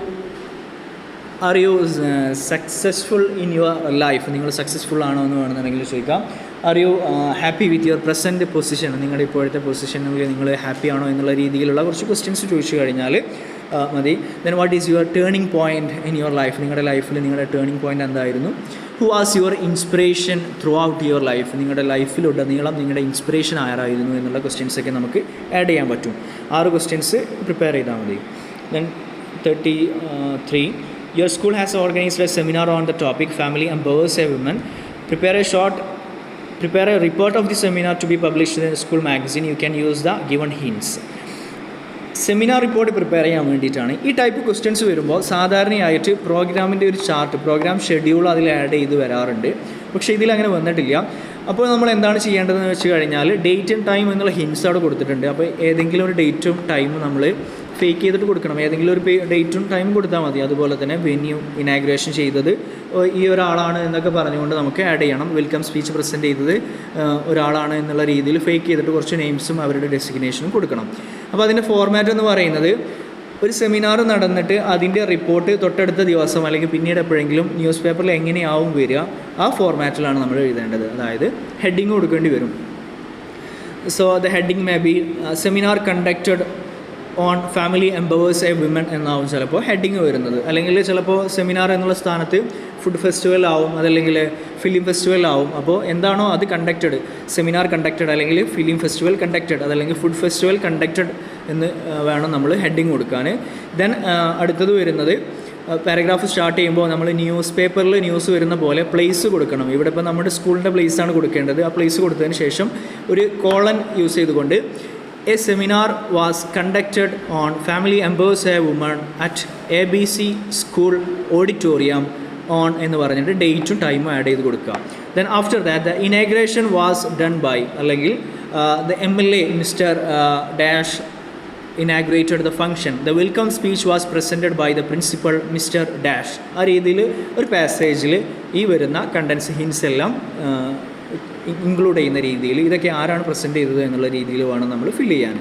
are you successful in your life, നിങ്ങൾ സക്സസ്ഫുൾ ആണോ എന്ന് വേണമെന്നുണ്ടെങ്കിൽ ചോദിക്കാം. Are you happy with your present position, നിങ്ങളുടെ ഇപ്പോഴത്തെ പൊസിഷനിൽ നിങ്ങൾ ഹാപ്പി ആണോ എന്നുള്ള രീതിയിലുള്ള കുറച്ച് ക്വസ്റ്റ്യൻസ് ചോദിച്ചു കഴിഞ്ഞാൽ മതി. Then what is your turning point in your life, നിങ്ങളുടെ ലൈഫിൽ നിങ്ങളുടെ ടേണിംഗ് പോയിൻറ്റ് എന്തായിരുന്നു. Who was your inspiration through out your life, നിങ്ങളുടെ ലൈഫിലുടനീളം നിങ്ങളുടെ ഇൻസ്പിറേഷൻ ആരായിരുന്നു എന്നുള്ള ക്വസ്റ്റ്യൻസൊക്കെ നമുക്ക് ആഡ് ചെയ്യാൻ പറ്റും. 6 ക്വസ്റ്റ്യൻസ് പ്രിപ്പയർ ചെയ്താൽ മതി. Then 33, your school has organized a seminar on the topic family empowers a woman. Prepare a report of the seminar to be published in the school magazine. You can use the given hints. Seminar report prepare ചെയ്യാൻ വേണ്ടിയിട്ടാണ് ഈ type questions വരുമ്പോൾ സാധാരണയായിട്ട് പ്രോഗ്രാമിൻ്റെ ഒരു chart, programme schedule അതിൽ add ചെയ്ത് വരാറുണ്ട്. പക്ഷേ ഇതിലങ്ങനെ വന്നിട്ടില്ല. അപ്പോൾ നമ്മൾ എന്താണ് ചെയ്യേണ്ടതെന്ന് വെച്ച് കഴിഞ്ഞാൽ ഡേറ്റ് ആൻഡ് ടൈം എന്നുള്ള ഹിൻസ് അവിടെ കൊടുത്തിട്ടുണ്ട്. അപ്പോൾ ഏതെങ്കിലും ഒരു ഡേറ്റും ടൈമും നമ്മൾ ഫേക്ക് ചെയ്തിട്ട് കൊടുക്കണം. ഏതെങ്കിലും ഒരു ഡേറ്റും ടൈമും കൊടുത്താൽ മതി. അതുപോലെ തന്നെ വെന്യൂ, ഇനാഗ്രേഷൻ ചെയ്തത് ഈ ഒരാളാണ് എന്നൊക്കെ പറഞ്ഞുകൊണ്ട് നമുക്ക് ആഡ് ചെയ്യണം. വെൽക്കം സ്പീച്ച് പ്രസൻറ്റ് ചെയ്തത് ഒരാളാണ് എന്നുള്ള രീതിയിൽ ഫേക്ക് ചെയ്തിട്ട് കുറച്ച് നെയിംസും അവരുടെ ഡെസിഗ്നേഷനും കൊടുക്കണം. അപ്പോൾ അതിൻ്റെ ഫോർമാറ്റ് എന്ന് പറയുന്നത് ഒരു സെമിനാർ നടന്നിട്ട് അതിൻ്റെ റിപ്പോർട്ട് തൊട്ടടുത്ത ദിവസം അല്ലെങ്കിൽ പിന്നീട് എപ്പോഴെങ്കിലും ന്യൂസ് പേപ്പറിൽ എങ്ങനെയാവും വരിക, ആ ഫോർമാറ്റിലാണ് നമ്മൾ എഴുതേണ്ടത്. അതായത് ഹെഡിങ് കൊടുക്കേണ്ടി വരും. So the heading may be seminar conducted on family empowers A women എന്നാവും ചിലപ്പോൾ ഹെഡിങ് വരുന്നത്. അല്ലെങ്കിൽ ചിലപ്പോൾ സെമിനാർ എന്നുള്ള സ്ഥാനത്ത് ഫുഡ് ഫെസ്റ്റിവൽ ആവും, അതല്ലെങ്കിൽ ഫിലിം ഫെസ്റ്റിവൽ ആവും. അപ്പോൾ എന്താണോ അത് കണ്ടക്റ്റഡ്, സെമിനാർ കണ്ടക്റ്റഡ് അല്ലെങ്കിൽ ഫിലിം ഫെസ്റ്റിവൽ കണ്ടക്റ്റഡ് അതല്ലെങ്കിൽ ഫുഡ് ഫെസ്റ്റിവൽ കണ്ടക്റ്റഡ് എന്ന് വേണം നമ്മൾ ഹെഡിങ് കൊടുക്കാൻ. ദെൻ അടുത്തത് വരുന്നത് പാരഗ്രാഫ് സ്റ്റാർട്ട് ചെയ്യുമ്പോൾ നമ്മൾ ന്യൂസ് പേപ്പറിൽ ന്യൂസ് വരുന്ന പോലെ പ്ലേസ് കൊടുക്കണം. ഇവിടെ ഇപ്പോൾ നമ്മുടെ സ്കൂളിൻ്റെ പ്ലേസാണ് കൊടുക്കേണ്ടത്. ആ പ്ലേസ് കൊടുത്തതിന് ശേഷം ഒരു കോളൻ യൂസ് ചെയ്തുകൊണ്ട് A seminar was conducted on family empowers a woman at ABC school auditorium on എന്ന് പറഞ്ഞിട്ട് ഡേറ്റും ടൈമും ആഡ് ചെയ്ത് കൊടുക്കുക. Then after that the inauguration was done by അല്ലെങ്കിൽ the MLA mister dash inaugurated the function. The welcome speech was presented by the principal Mr. Dash. ആ രീതിയിൽ ഒരു പാസേജിൽ ഈ വരുന്ന കണ്ടൻസ് ഹിൻസ് എല്ലാം ഇൻക്ലൂഡ് ചെയ്യുന്ന രീതിയിൽ ഇതൊക്കെ ആരാണ് പ്രസൻറ്റ് ചെയ്തത് എന്നുള്ള രീതിയിൽ വേണം നമ്മൾ ഫില്ല് ചെയ്യാൻ.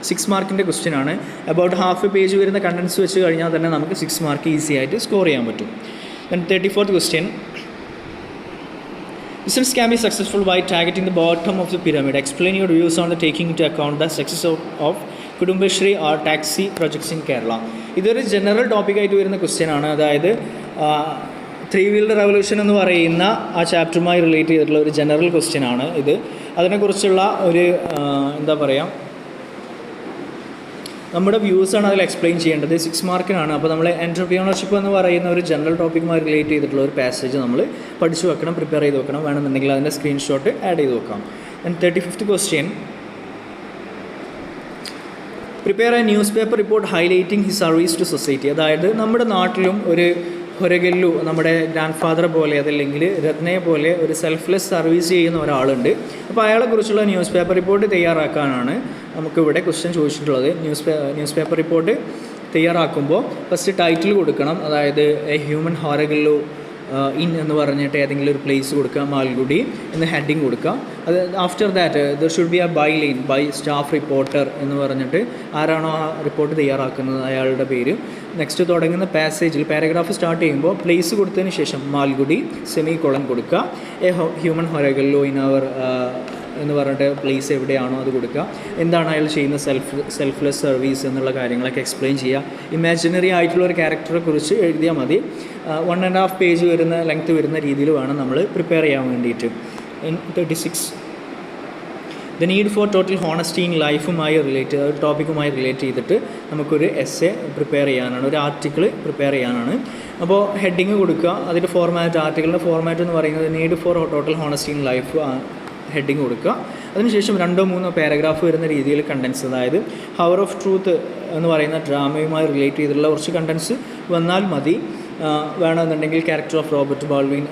6 മാർക്കിൻ്റെ ക്വസ്റ്റ്യൻ ആണ്. അബൌട്ട് ഹാഫ് പേജ് വരുന്ന കണ്ടൻസ് വെച്ച് കഴിഞ്ഞാൽ തന്നെ നമുക്ക് 6 മാർക്ക് ഈസി ആയിട്ട് സ്കോർ ചെയ്യാൻ പറ്റും. Then 34th question. Business can be successful by targeting the bottom of the pyramid. Explain your views on the taking into account the success of Kudumbashree or taxi projects in Kerala. ഇതൊരു general ടോപ്പിക്കായിട്ട് വരുന്ന question ആണ്. അതായത് 3 wheeler revolution എന്ന് പറയുന്ന ആ ചാപ്റ്ററുമായി relate ചെയ്തിട്ടുള്ള ഒരു general question ആണ് ഇത്. അതിനെക്കുറിച്ചുള്ള ഒരു എന്താ പറയുക, നമ്മുടെ വ്യൂസാണ് അതിൽ എക്സ്പ്ലെയിൻ ചെയ്യേണ്ടത്. 6 മാർക്കിനാണ്. അപ്പോൾ നമ്മൾ എൻ്റർപ്രീനർഷിപ്പ് എന്ന് പറയുന്ന ഒരു ജനറൽ ടോപ്പിക്കുമായി റിലേറ്റ് ചെയ്തിട്ടുള്ള ഒരു പാസേജ് നമ്മൾ പഠിച്ചു വെക്കണം, പ്രിപ്പയർ ചെയ്ത് വെക്കണം. വേണമെന്നുണ്ടെങ്കിൽ അതിൻ്റെ സ്ക്രീൻഷോട്ട് ആഡ് ചെയ്ത് വെക്കാം. And 35th question. Prepare a newspaper report highlighting his service to society. അതായത് നമ്മുടെ നാട്ടിലും ഒരു ഹൊരഗല്ലു, നമ്മുടെ ഗ്രാൻഡ് ഫാദർ പോലെ അതല്ലെങ്കിൽ രത്നയെ പോലെ ഒരു സെൽഫ്ലെസ് സർവീസ് ചെയ്യുന്ന ഒരാളുണ്ട്. അപ്പോൾ അയാളെക്കുറിച്ചുള്ള ന്യൂസ് പേപ്പർ റിപ്പോർട്ട് തയ്യാറാക്കാനാണ് നമുക്കിവിടെ ക്വസ്റ്റ്യൻ ചോദിച്ചിട്ടുള്ളത്. ന്യൂസ് പേപ്പർ റിപ്പോർട്ട് തയ്യാറാക്കുമ്പോൾ ഫസ്റ്റ് ടൈറ്റിൽ കൊടുക്കണം. അതായത് എ ഹ്യൂമൻ ഹൊരഗല്ലു ഇൻ എന്ന് പറഞ്ഞിട്ട് ഏതെങ്കിലും ഒരു പ്ലേസ് കൊടുക്കുക, മാൽഗുഡി എന്ന് ഹെഡിങ് കൊടുക്കുക. അത് after that there should be a byline by staff reporter എന്ന് പറഞ്ഞിട്ട് ആരാണോ ആ റിപ്പോർട്ട് തയ്യാറാക്കുന്നത് അയാളുടെ പേര്. നെക്സ്റ്റ് തുടങ്ങുന്ന പാസേജിൽ പാരഗ്രാഫ് സ്റ്റാർട്ട് ചെയ്യുമ്പോൾ പ്ലേസ് കൊടുത്തതിന് ശേഷം മാൽഗുഡി സെമി കോളൻ കൊടുക്കുക. എ ഹ്യൂമൻ ഹൊരഗല്ലു ഇൻ അവർ എന്ന് പറഞ്ഞിട്ട് പ്ലേസ് എവിടെയാണോ അത് കൊടുക്കുക. എന്താണ് അയാൾ ചെയ്യുന്ന സെൽഫ്ലെസ് സർവീസ് എന്നുള്ള കാര്യങ്ങളൊക്കെ എക്സ്പ്ലെയിൻ ചെയ്യുക. ഇമാജിനറി ആയിട്ടുള്ള ഒരു ക്യാരക്ടറെ കുറിച്ച് എഴുതിയാൽ മതി. 1.5 പേജ് വരുന്ന ലെങ്ത് വരുന്ന രീതിയിൽ വേണം നമ്മൾ പ്രിപ്പയർ ചെയ്യാൻ വേണ്ടിയിട്ട്. 36 the need for total honesty in ലൈഫുമായി ടോപ്പിക്കുമായി റിലേറ്റ് ചെയ്തിട്ട് നമുക്കൊരു എസ്സേ പ്രിപ്പയർ ചെയ്യാനാണ്, ഒരു ആർട്ടിക്കിൾ പ്രിപ്പയർ ചെയ്യാനാണ്. അപ്പോൾ ഹെഡിങ് കൊടുക്കുക. അതിൻ്റെ ഫോർമാറ്റ്, ആർട്ടിക്കിളിൻ്റെ ഫോർമാറ്റ് എന്ന് പറയുന്നത് need for total honesty in life heading കൊടുക്കുക. അതിനുശേഷം 2-3 പാരഗ്രാഫ് വരുന്ന രീതിയിൽ കണ്ടൻസ്, അതായത് ഹവർ ഓഫ് ട്രൂത്ത് എന്ന് പറയുന്ന ഡ്രാമയുമായി റിലേറ്റ് ചെയ്തിട്ടുള്ള കുറച്ച് കണ്ടൻസ് വന്നാൽ മതി. വേണമെന്നുണ്ടെങ്കിൽ ക്യാരക്ടർ ഓഫ് റോബർട്ട് ബാൾവിൻ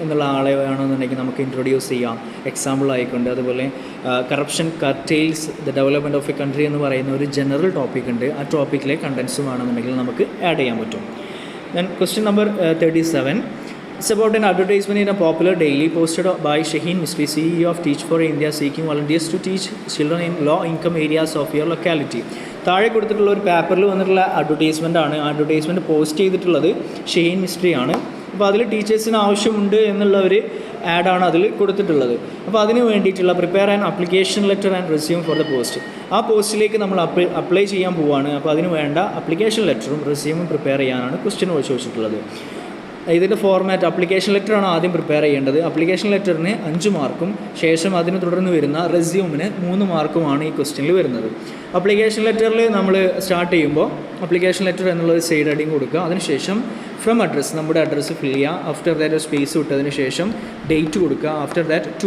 എന്നുള്ള ആളെ വേണമെന്നുണ്ടെങ്കിൽ നമുക്ക് ഇൻട്രൊഡ്യൂസ് ചെയ്യാം എക്സാമ്പിൾ ആയിക്കൊണ്ട്. അതുപോലെ corruption curtails the development of a country എന്ന് പറയുന്ന ഒരു ജനറൽ ടോപ്പിക് ഉണ്ട്. ആ ടോപ്പിക്കിലെ കണ്ടൻസ് വേണമെന്നുണ്ടെങ്കിൽ നമുക്ക് ആഡ് ചെയ്യാൻ പറ്റും. Then question number 37. It's about an advertisement in a popular daily posted by Shaheen Mistry, CEO of Teach for India, seeking volunteers to teach children in low-income areas of your locality. താഴെ കൊടുത്തിട്ടുള്ള ഒരു പേപ്പറിൽ വന്നിട്ടുള്ള advertisement ആണ്. Advertisement post ചെയ്തിട്ടുള്ളത് Shane mystery ആണ്. അപ്പോൾ അതിൽ ടീച്ചേഴ്സിന് ആവശ്യമുണ്ട് എന്നുള്ള ഒരു ആഡാണ് അതിൽ കൊടുത്തിട്ടുള്ളത്. അപ്പോൾ അതിന് വേണ്ടിയിട്ടുള്ള prepare an application letter and resume four the post. ആ പോസ്റ്റിലേക്ക് നമ്മൾ അപ്ലൈ ചെയ്യാൻ പോവുകയാണ്. അപ്പോൾ അതിന് വേണ്ട അപ്ലിക്കേഷൻ ലെറ്ററും റെസ്യൂമും പ്രിപ്പയർ ചെയ്യാനാണ് ക്വസ്റ്റ്യൻ ചോദിച്ചിട്ടുള്ളത്. ഇതിൻ്റെ ഫോർമാറ്റ് അപ്ലിക്കേഷൻ ലെറ്ററാണ് ആദ്യം പ്രിപ്പയർ ചെയ്യേണ്ടത്. അപ്ലിക്കേഷൻ ലെറ്ററിന് 5 മാർക്കും ശേഷം അതിന് തുടർന്ന് വരുന്ന റെസ്യൂമിന് 3 മാർക്കുമാണ് ഈ ക്വസ്റ്റ്യനിൽ വരുന്നത്. അപ്ലിക്കേഷൻ ലെറ്ററിൽ നമ്മൾ സ്റ്റാർട്ട് ചെയ്യുമ്പോൾ അപ്ലിക്കേഷൻ ലെറ്റർ എന്നുള്ളൊരു സൈഡ് ഹെഡിങ് കൊടുക്കുക. അതിനുശേഷം ഫ്രം അഡ്രസ്സ് നമ്മുടെ അഡ്രസ്സ് ഫിൽ ചെയ്യുക. ആഫ്റ്റർ ദാറ്റ് സ്പേസ് വിട്ടതിന് ശേഷം ഡേറ്റ് കൊടുക്കുക. ആഫ്റ്റർ ദാറ്റ്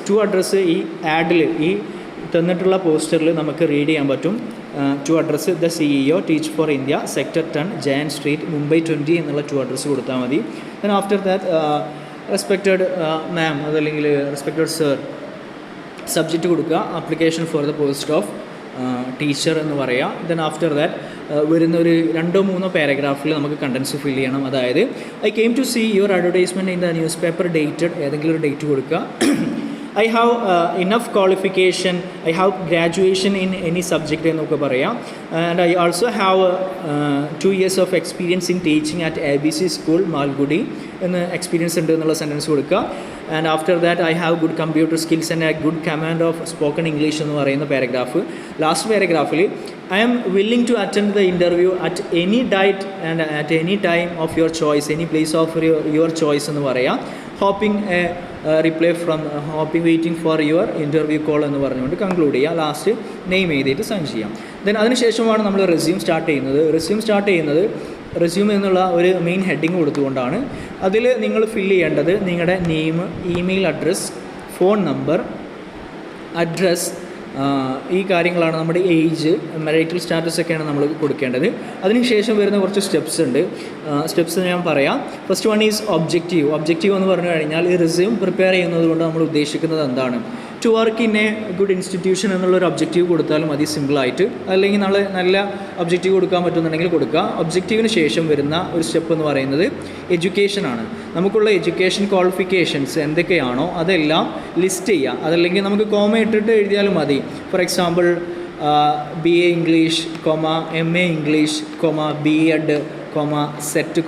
ടു അഡ്രസ്സ് ഈ ആഡിൽ ഈ തന്നിട്ടുള്ള പോസ്റ്ററിൽ നമുക്ക് റീഡ് ചെയ്യാൻ പറ്റും. To address the CEO teach for India sector 10 Jayan street Mumbai 20 എന്നുള്ള ടു അഡ്രസ്സ് കൊടുത്താൽ മതി. Then after that respected ma'am അതല്ലെങ്കിൽ റെസ്പെക്റ്റഡ് സർ സബ്ജക്റ്റ് കൊടുക്കുക. Application for the post of teacher എന്ന് പറയുക. ദെൻ ആഫ്റ്റർ ദാറ്റ് വരുന്ന ഒരു 2-3 പാരഗ്രാഫിൽ നമുക്ക് കണ്ടൻസ് ഫിൽ ചെയ്യണം. അതായത് I came to see your advertisement in the newspaper dated ഏതെങ്കിലും ഒരു ഡേറ്റ് കൊടുക്കുക. I have enough qualification, I have graduation in any subject എന്നൊക്കെ പറയാം. And I also have 2 years of experience in teaching at ABC School, Malgudi എന്ന് experience ഉണ്ട് എന്നുള്ള sentence കൊടുക്കുക. And after that I have good computer skills and a good command of spoken English എന്ന് പറയുന്ന paragraph. Last പാരഗ്രാഫിൽ I am willing to attend the interview at any date and at any time of your choice, any place of your choice എന്ന് പറയാം. Hoping reply from hoping waiting for your interview call എന്ന് പറഞ്ഞുകൊണ്ട് conclude ചെയ്യുക. Last name എഴുതിയിട്ട് sign ചെയ്യാം. Then അതിനുശേഷമാണ് നമ്മൾ resume start ചെയ്യുന്നത്. റെസ്യൂം എന്നുള്ള ഒരു മെയിൻ ഹെഡിങ് കൊടുത്തുകൊണ്ടാണ്. അതിൽ നിങ്ങൾ ഫില്ല് ചെയ്യേണ്ടത് നിങ്ങളുടെ name, email address, phone number, address, ഈ കാര്യങ്ങളാണ്. നമ്മുടെ ഏജ്, മാരിറ്റൽ സ്റ്റാറ്റസ് ഒക്കെയാണ് നമ്മൾ കൊടുക്കേണ്ടത്. അതിനുശേഷം വരുന്ന കുറച്ച് സ്റ്റെപ്സ് ഉണ്ട്. സ്റ്റെപ്സ് ഞാൻ പറയാം. ഫസ്റ്റ് വൺ ഈസ് ഒബ്ജക്റ്റീവ് എന്ന് പറഞ്ഞു കഴിഞ്ഞാൽ ഈ റിസ്യൂം പ്രിപ്പയർ ചെയ്യുന്നത് കൊണ്ട് നമ്മൾ ഉദ്ദേശിക്കുന്നത് എന്താണ്? To work in a good institution എന്നുള്ളൊരു ഒബ്ജക്റ്റീവ് കൊടുത്താലും മതി സിമ്പിളായിട്ട്. അല്ലെങ്കിൽ നല്ല ഒബ്ജക്റ്റീവ് കൊടുക്കാൻ പറ്റുന്നുണ്ടെങ്കിൽ കൊടുക്കുക. ഒബ്ജക്റ്റീവിന് ശേഷം വരുന്ന ഒരു സ്റ്റെപ്പ് എന്ന് പറയുന്നത് എഡ്യൂക്കേഷനാണ്. നമുക്കുള്ള എഡ്യൂക്കേഷൻ ക്വാളിഫിക്കേഷൻസ് എന്തൊക്കെയാണോ അതെല്ലാം ലിസ്റ്റ് ചെയ്യുക. അതല്ലെങ്കിൽ നമുക്ക് കോമ ഇട്ടിട്ട് എഴുതിയാലും മതി. For example BA English, MA English, B.Ed, set,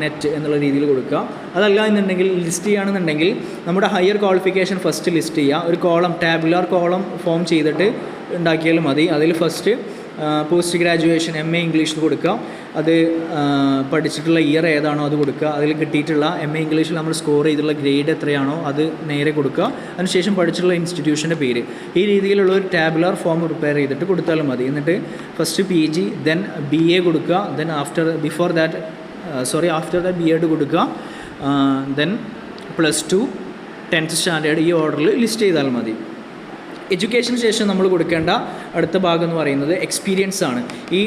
net എന്നുള്ള രീതിയിൽ കൊടുക്കുക. അതല്ല എന്നുണ്ടെങ്കിൽ ലിസ്റ്റ് ചെയ്യുകയാണെന്നുണ്ടെങ്കിൽ നമ്മുടെ ഹയർ ക്വാളിഫിക്കേഷൻ ഫസ്റ്റ് ലിസ്റ്റ് ചെയ്യുക. ഒരു കോളം, ടാബുലാർ കോളം ഫോം ചെയ്തിട്ട് ഉണ്ടാക്കിയാലും മതി. അതിൽ first post graduation MA English കൊടുക്കുക. അത് പഠിച്ചിട്ടുള്ള ഇയർ ഏതാണോ അത് കൊടുക്കുക. അതിൽ കിട്ടിയിട്ടുള്ള MA ഇംഗ്ലീഷിൽ നമ്മൾ സ്കോർ ചെയ്തിട്ടുള്ള ഗ്രേഡ് എത്രയാണോ അത് നേരെ കൊടുക്കുക. അതിനുശേഷം പഠിച്ചിട്ടുള്ള ഇൻസ്റ്റിറ്റ്യൂഷൻ്റെ പേര്. ഈ രീതിയിലുള്ള ഒരു ടാബുലാർ ഫോം പ്രിപ്പയർ ചെയ്തിട്ട് കൊടുത്താലും മതി. എന്നിട്ട് ഫസ്റ്റ് PG, ദെൻ BA കൊടുക്കുക. ദെൻ ആഫ്റ്റർ ദാറ്റ് B.Ed കൊടുക്കുക. ദെൻ +2, 10th സ്റ്റാൻഡേർഡ്, ഈ ഓർഡറിൽ ലിസ്റ്റ് ചെയ്താൽ മതി. എഡ്യൂക്കേഷന് ശേഷം നമ്മൾ കൊടുക്കേണ്ട അടുത്ത ഭാഗം എന്ന് പറയുന്നത് എക്സ്പീരിയൻസ് ആണ്. ഈ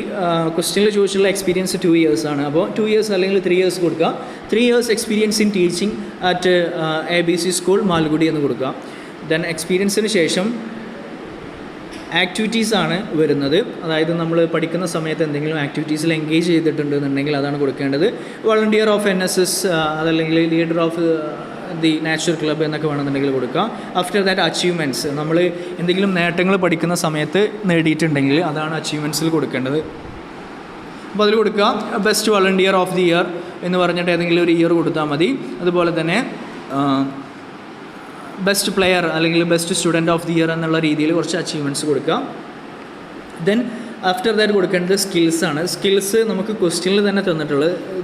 ക്വസ്റ്റ്യനിൽ ചോദിച്ചിട്ടുള്ള എക്സ്പീരിയൻസ് 2 years ആണ്. അപ്പോൾ 2 years അല്ലെങ്കിൽ 3 years കൊടുക്കുക. 3 years experience in teaching at ABC school Malgudi എന്ന് കൊടുക്കുക. ദെൻ എക്സ്പീരിയൻസിന് ശേഷം ആക്ടിവിറ്റീസ് ആണ് വരുന്നത്. അതായത് നമ്മൾ പഠിക്കുന്ന സമയത്ത് എന്തെങ്കിലും ആക്ടിവിറ്റീസിൽ എൻഗേജ് ചെയ്തിട്ടുണ്ടെന്നുണ്ടെങ്കിൽ അതാണ് കൊടുക്കേണ്ടത്. വളണ്ടിയർ ഓഫ് NSS അതല്ലെങ്കിൽ leader of the natural club എന്നൊക്കെ വേണമെന്നുണ്ടെങ്കിൽ കൊടുക്കുക. ആഫ്റ്റർ ദാറ്റ് അച്ചീവ്മെൻറ്റ്സ്, നമ്മൾ എന്തെങ്കിലും നേട്ടങ്ങൾ പഠിക്കുന്ന സമയത്ത് നേടിയിട്ടുണ്ടെങ്കിൽ അതാണ് അച്ചീവ്മെൻറ്റ്സിൽ കൊടുക്കേണ്ടത്. അപ്പോൾ അതിൽ കൊടുക്കുക best volunteer of the year എന്ന് പറഞ്ഞിട്ട് ഏതെങ്കിലും ഒരു ഇയർ കൊടുത്താൽ മതി. അതുപോലെ തന്നെ ബെസ്റ്റ് പ്ലെയർ അല്ലെങ്കിൽ best student of the year എന്നുള്ള രീതിയിൽ കുറച്ച് അച്ചീവ്മെൻറ്റ്സ് കൊടുക്കുക. ദെൻ ആഫ്റ്റർ ദാറ്റ് കൊടുക്കേണ്ടത് സ്കിൽസാണ്. സ്കിൽസ് നമുക്ക് ക്വസ്റ്റ്യനിൽ തന്നെ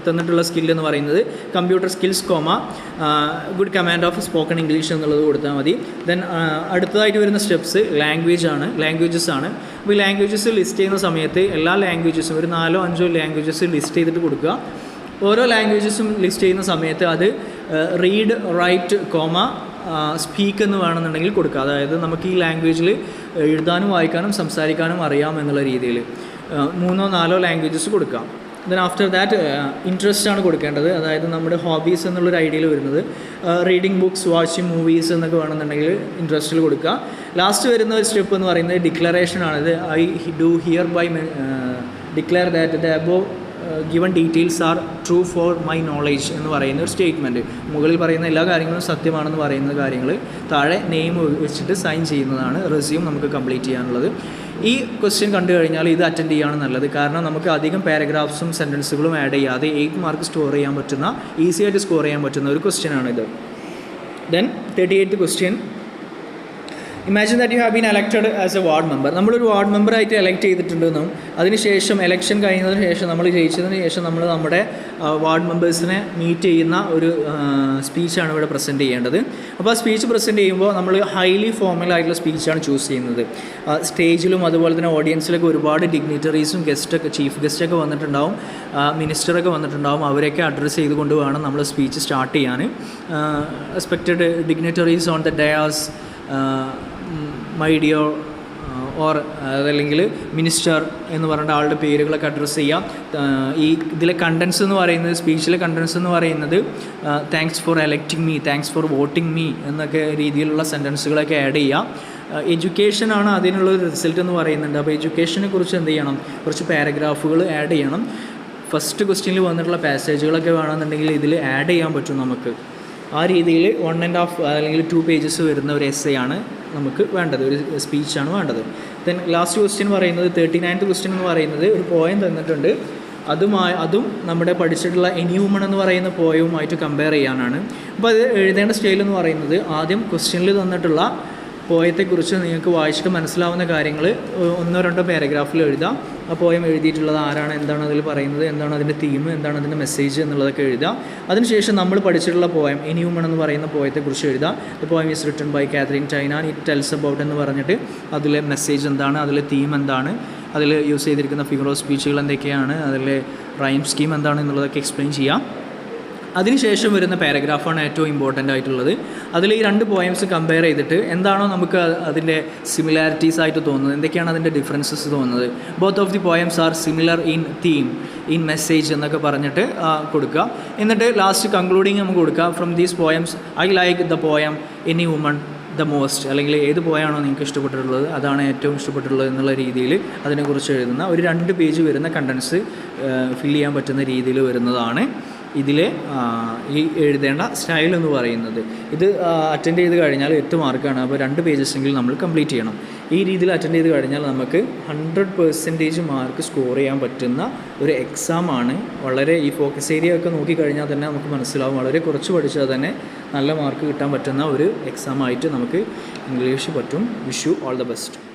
തന്നിട്ടുള്ള സ്കിൽ എന്ന് പറയുന്നത് computer skills, good command of spoken English എന്നുള്ളത് കൊടുത്താൽ മതി. ദെൻ അടുത്തതായിട്ട് വരുന്ന സ്റ്റെപ്സ് ലാംഗ്വേജസ് ആണ്. അപ്പോൾ ഈ ലാംഗ്വേജസ് ലിസ്റ്റ് ചെയ്യുന്ന സമയത്ത് എല്ലാ ലാംഗ്വേജസും ഒരു 4-5 ലാംഗ്വേജസ് ലിസ്റ്റ് ചെയ്തിട്ട് കൊടുക്കുക. ഓരോ ലാംഗ്വേജസും ലിസ്റ്റ് ചെയ്യുന്ന സമയത്ത് അത് റീഡ്, റൈറ്റ്, സ്പീക്ക് എന്ന് വേണമെന്നുണ്ടെങ്കിൽ കൊടുക്കുക. അതായത് നമുക്ക് ഈ ലാംഗ്വേജിൽ എഴുതാനും വായിക്കാനും സംസാരിക്കാനും അറിയാം എന്നുള്ള രീതിയിൽ 3-4 ലാംഗ്വേജസ് കൊടുക്കാം. ദെൻ ആഫ്റ്റർ ദാറ്റ് ഇൻട്രസ്റ്റ് ആണ് കൊടുക്കേണ്ടത്. അതായത് നമ്മുടെ ഹോബീസ് എന്നുള്ളൊരു ഐഡിയയിൽ വരുന്നത് റീഡിങ് ബുക്സ്, വാച്ചിങ് മൂവീസ് എന്നൊക്കെ വേണമെന്നുണ്ടെങ്കിൽ ഇൻട്രസ്റ്റിൽ കൊടുക്കുക. ലാസ്റ്റ് വരുന്ന ഒരു സ്റ്റെപ്പ് എന്ന് പറയുന്നത് ഡിക്ലറേഷൻ ആണ്. ഇത് I do hereby declare that the above given details are true for my knowledge എന്ന് പറയുന്ന ഒരു സ്റ്റേറ്റ്മെൻറ്റ്. മുകളിൽ പറയുന്ന എല്ലാ കാര്യങ്ങളും സത്യമാണെന്ന് പറയുന്ന കാര്യങ്ങൾ താഴെ നെയിം വെച്ചിട്ട് സൈൻ ചെയ്യുന്നതാണ് റെസ്യൂം നമുക്ക് കംപ്ലീറ്റ് ചെയ്യാനുള്ളത്. ഈ ക്വസ്റ്റ്യൻ കണ്ടു കഴിഞ്ഞാൽ ഇത് അറ്റൻഡ് ചെയ്യുകയാണ് നല്ലത്. കാരണം നമുക്ക് അധികം പാരഗ്രാഫ്സും സെൻറ്റൻസുകളും ആഡ് ചെയ്യാതെ 8 മാർക്ക് സ്കോർ ചെയ്യാൻ പറ്റുന്ന, ഈസി ആയിട്ട് സ്കോർ ചെയ്യാൻ പറ്റുന്ന ഒരു ക്വസ്റ്റ്യനാണിത്. Then 38th question. Imagine that you have been elected as a ward member. നമ്മളൊരു വാർഡ് മെമ്പറായിട്ട് എലക്ട് ചെയ്തിട്ടുണ്ടെന്നും അതിനുശേഷം എലക്ഷൻ കഴിഞ്ഞതിന് ശേഷം നമ്മൾ ജയിച്ചതിന് ശേഷം നമ്മൾ നമ്മുടെ വാർഡ് മെമ്പേഴ്സിനെ മീറ്റ് ചെയ്യുന്ന ഒരു സ്പീച്ചാണ് ഇവിടെ പ്രസൻറ്റ് ചെയ്യേണ്ടത്. അപ്പോൾ ആ സ്പീച്ച് പ്രസൻറ്റ് ചെയ്യുമ്പോൾ നമ്മൾ ഹൈലി ഫോർമൽ ആയിട്ടുള്ള സ്പീച്ചാണ് ചൂസ് ചെയ്യുന്നത്. സ്റ്റേജിലും അതുപോലെ തന്നെ ഓഡിയൻസിലൊക്കെ ഒരുപാട് ഡിഗ്നിറ്ററീസും ഗസ്റ്റൊക്കെ, ചീഫ് ഗസ്റ്റൊക്കെ വന്നിട്ടുണ്ടാവും, മിനിസ്റ്ററൊക്കെ വന്നിട്ടുണ്ടാവും. അവരെയൊക്കെ അഡ്രസ്സ് ചെയ്തുകൊണ്ട് വേണം നമ്മൾ സ്പീച്ച് സ്റ്റാർട്ട് ചെയ്യാൻ. Respected dignitaries on the dais, my dear or അതല്ലെങ്കിൽ മിനിസ്റ്റർ എന്ന് പറഞ്ഞിട്ട് ആളുടെ പേരുകളൊക്കെ അഡ്രസ്സ് ചെയ്യാം. ഈ ഇതിലെ കണ്ടൻസ് എന്ന് പറയുന്നത്, സ്പീച്ചിലെ കണ്ടൻസ് എന്ന് പറയുന്നത് thanks for electing me, thanks for voting me എന്നൊക്കെ രീതിയിലുള്ള സെൻറ്റൻസുകളൊക്കെ ആഡ് ചെയ്യാം. എഡ്യൂക്കേഷനാണ് അതിനുള്ളൊരു റിസൾട്ട് എന്ന് പറയുന്നുണ്ട്. അപ്പോൾ എഡ്യൂക്കേഷനെ കുറിച്ച് എന്ത് ചെയ്യണം, കുറച്ച് പാരഗ്രാഫുകൾ ആഡ് ചെയ്യണം. ഫസ്റ്റ് ക്വസ്റ്റ്യനിൽ വന്നിട്ടുള്ള പാസേജുകളൊക്കെ വേണമെന്നുണ്ടെങ്കിൽ ഇതിൽ ആഡ് ചെയ്യാൻ പറ്റും നമുക്ക്. ആ രീതിയിൽ 1.5 അല്ലെങ്കിൽ 2 പേജസ് വരുന്ന ഒരു എസ്സേ ആണ് നമുക്ക് വേണ്ടത്, ഒരു സ്പീച്ചാണ് വേണ്ടത്. ദെൻ ലാസ്റ്റ് ക്വസ്റ്റ്യൻ പറയുന്നത് 39th ക്വസ്റ്റ്യൻ എന്ന് പറയുന്നത് ഒരു പോയം തന്നിട്ടുണ്ട്. അതും നമ്മുടെ പഠിച്ചിട്ടുള്ള എനി വുമൺ എന്ന് പറയുന്ന പോയവുമായിട്ട് കമ്പയർ ചെയ്യാനാണ്. അപ്പോൾ അത് എഴുതേണ്ട സ്റ്റൈൽ എന്ന് പറയുന്നത് ആദ്യം ക്വസ്റ്റ്യനിൽ തന്നിട്ടുള്ള പോയത്തെക്കുറിച്ച് നിങ്ങൾക്ക് വായിച്ചിട്ട് മനസ്സിലാവുന്ന കാര്യങ്ങൾ 1-2 പാരഗ്രാഫിൽ എഴുതാം. ആ പോയം എഴുതിയിട്ടുള്ളത് ആരാണ്, എന്താണ് അതിൽ പറയുന്നത്, എന്താണ് അതിൻ്റെ തീം, എന്താണ് അതിൻ്റെ മെസ്സേജ് എന്നുള്ളതൊക്കെ എഴുതാം. അതിനുശേഷം നമ്മൾ പഠിച്ചിട്ടുള്ള പോയം എനി വുമൺ എന്ന് പറയുന്ന പോയത്തെക്കുറിച്ച് എഴുതാം. The poem is written by Katherine Tynan and it tells about എന്ന് പറഞ്ഞിട്ട് അതിലെ മെസ്സേജ് എന്താണ്, അതിലെ തീം എന്താണ്, അതിൽ യൂസ് ചെയ്തിരിക്കുന്ന ഫിഗർ ഓഫ് സ്പീച്ചുകൾ എന്തൊക്കെയാണ്, അതിലെ റൈം സ്കീം എന്താണ് എന്നുള്ളതൊക്കെ എക്സ്പ്ലെയിൻ ചെയ്യാം. അതിനുശേഷം വരുന്ന പാരഗ്രാഫാണ് ഏറ്റവും ഇമ്പോർട്ടൻ്റ് ആയിട്ടുള്ളത്. അതിൽ ഈ 2 പോയംസ് കമ്പയർ ചെയ്തിട്ട് എന്താണോ നമുക്ക് അതിൻ്റെ സിമിലാരിറ്റീസ് ആയിട്ട് തോന്നുന്നത്, എന്തൊക്കെയാണ് അതിൻ്റെ ഡിഫറൻസസ് തോന്നുന്നത്. Both of the poems are similar in theme, in message എന്നൊക്കെ പറഞ്ഞിട്ട് കൊടുക്കുക. എന്നിട്ട് ലാസ്റ്റ് കൺക്ലൂഡിങ് നമുക്ക് കൊടുക്കുക. From these poems I like the poem any woman the most, അല്ലെങ്കിൽ ഏത് പോയാണോ നിങ്ങൾക്ക് ഇഷ്ടപ്പെട്ടിട്ടുള്ളത് അതാണ് ഏറ്റവും ഇഷ്ടപ്പെട്ടിട്ടുള്ളത് എന്നുള്ള രീതിയിൽ അതിനെക്കുറിച്ച് എഴുതുന്ന ഒരു 2 പേജ് വരുന്ന കണ്ടൻസ് ഫില്ല് ചെയ്യാൻ പറ്റുന്ന രീതിയിൽ വരുന്നതാണ് ഇതിലെ ഈ എഴുതേണ്ട സ്റ്റൈൽ എന്ന് പറയുന്നത്. ഇത് അറ്റൻഡ് ചെയ്ത് കഴിഞ്ഞാൽ 8 മാർക്കാണ്. അപ്പോൾ 2 പേജസെങ്കിലും നമ്മൾ കംപ്ലീറ്റ് ചെയ്യണം. ഈ രീതിയിൽ അറ്റൻഡ് ചെയ്ത് കഴിഞ്ഞാൽ നമുക്ക് 100% മാർക്ക് സ്കോർ ചെയ്യാൻ പറ്റുന്ന ഒരു എക്സാമാണ്. വളരെ ഈ ഫോക്കസ് ഏരിയ ഒക്കെ നോക്കിക്കഴിഞ്ഞാൽ തന്നെ നമുക്ക് മനസ്സിലാവും, വളരെ കുറച്ച് പഠിച്ചാൽ തന്നെ നല്ല മാർക്ക് കിട്ടാൻ പറ്റുന്ന ഒരു എക്സാമായിട്ട് നമുക്ക് ഇംഗ്ലീഷ് പറ്റും. Wish you all the best.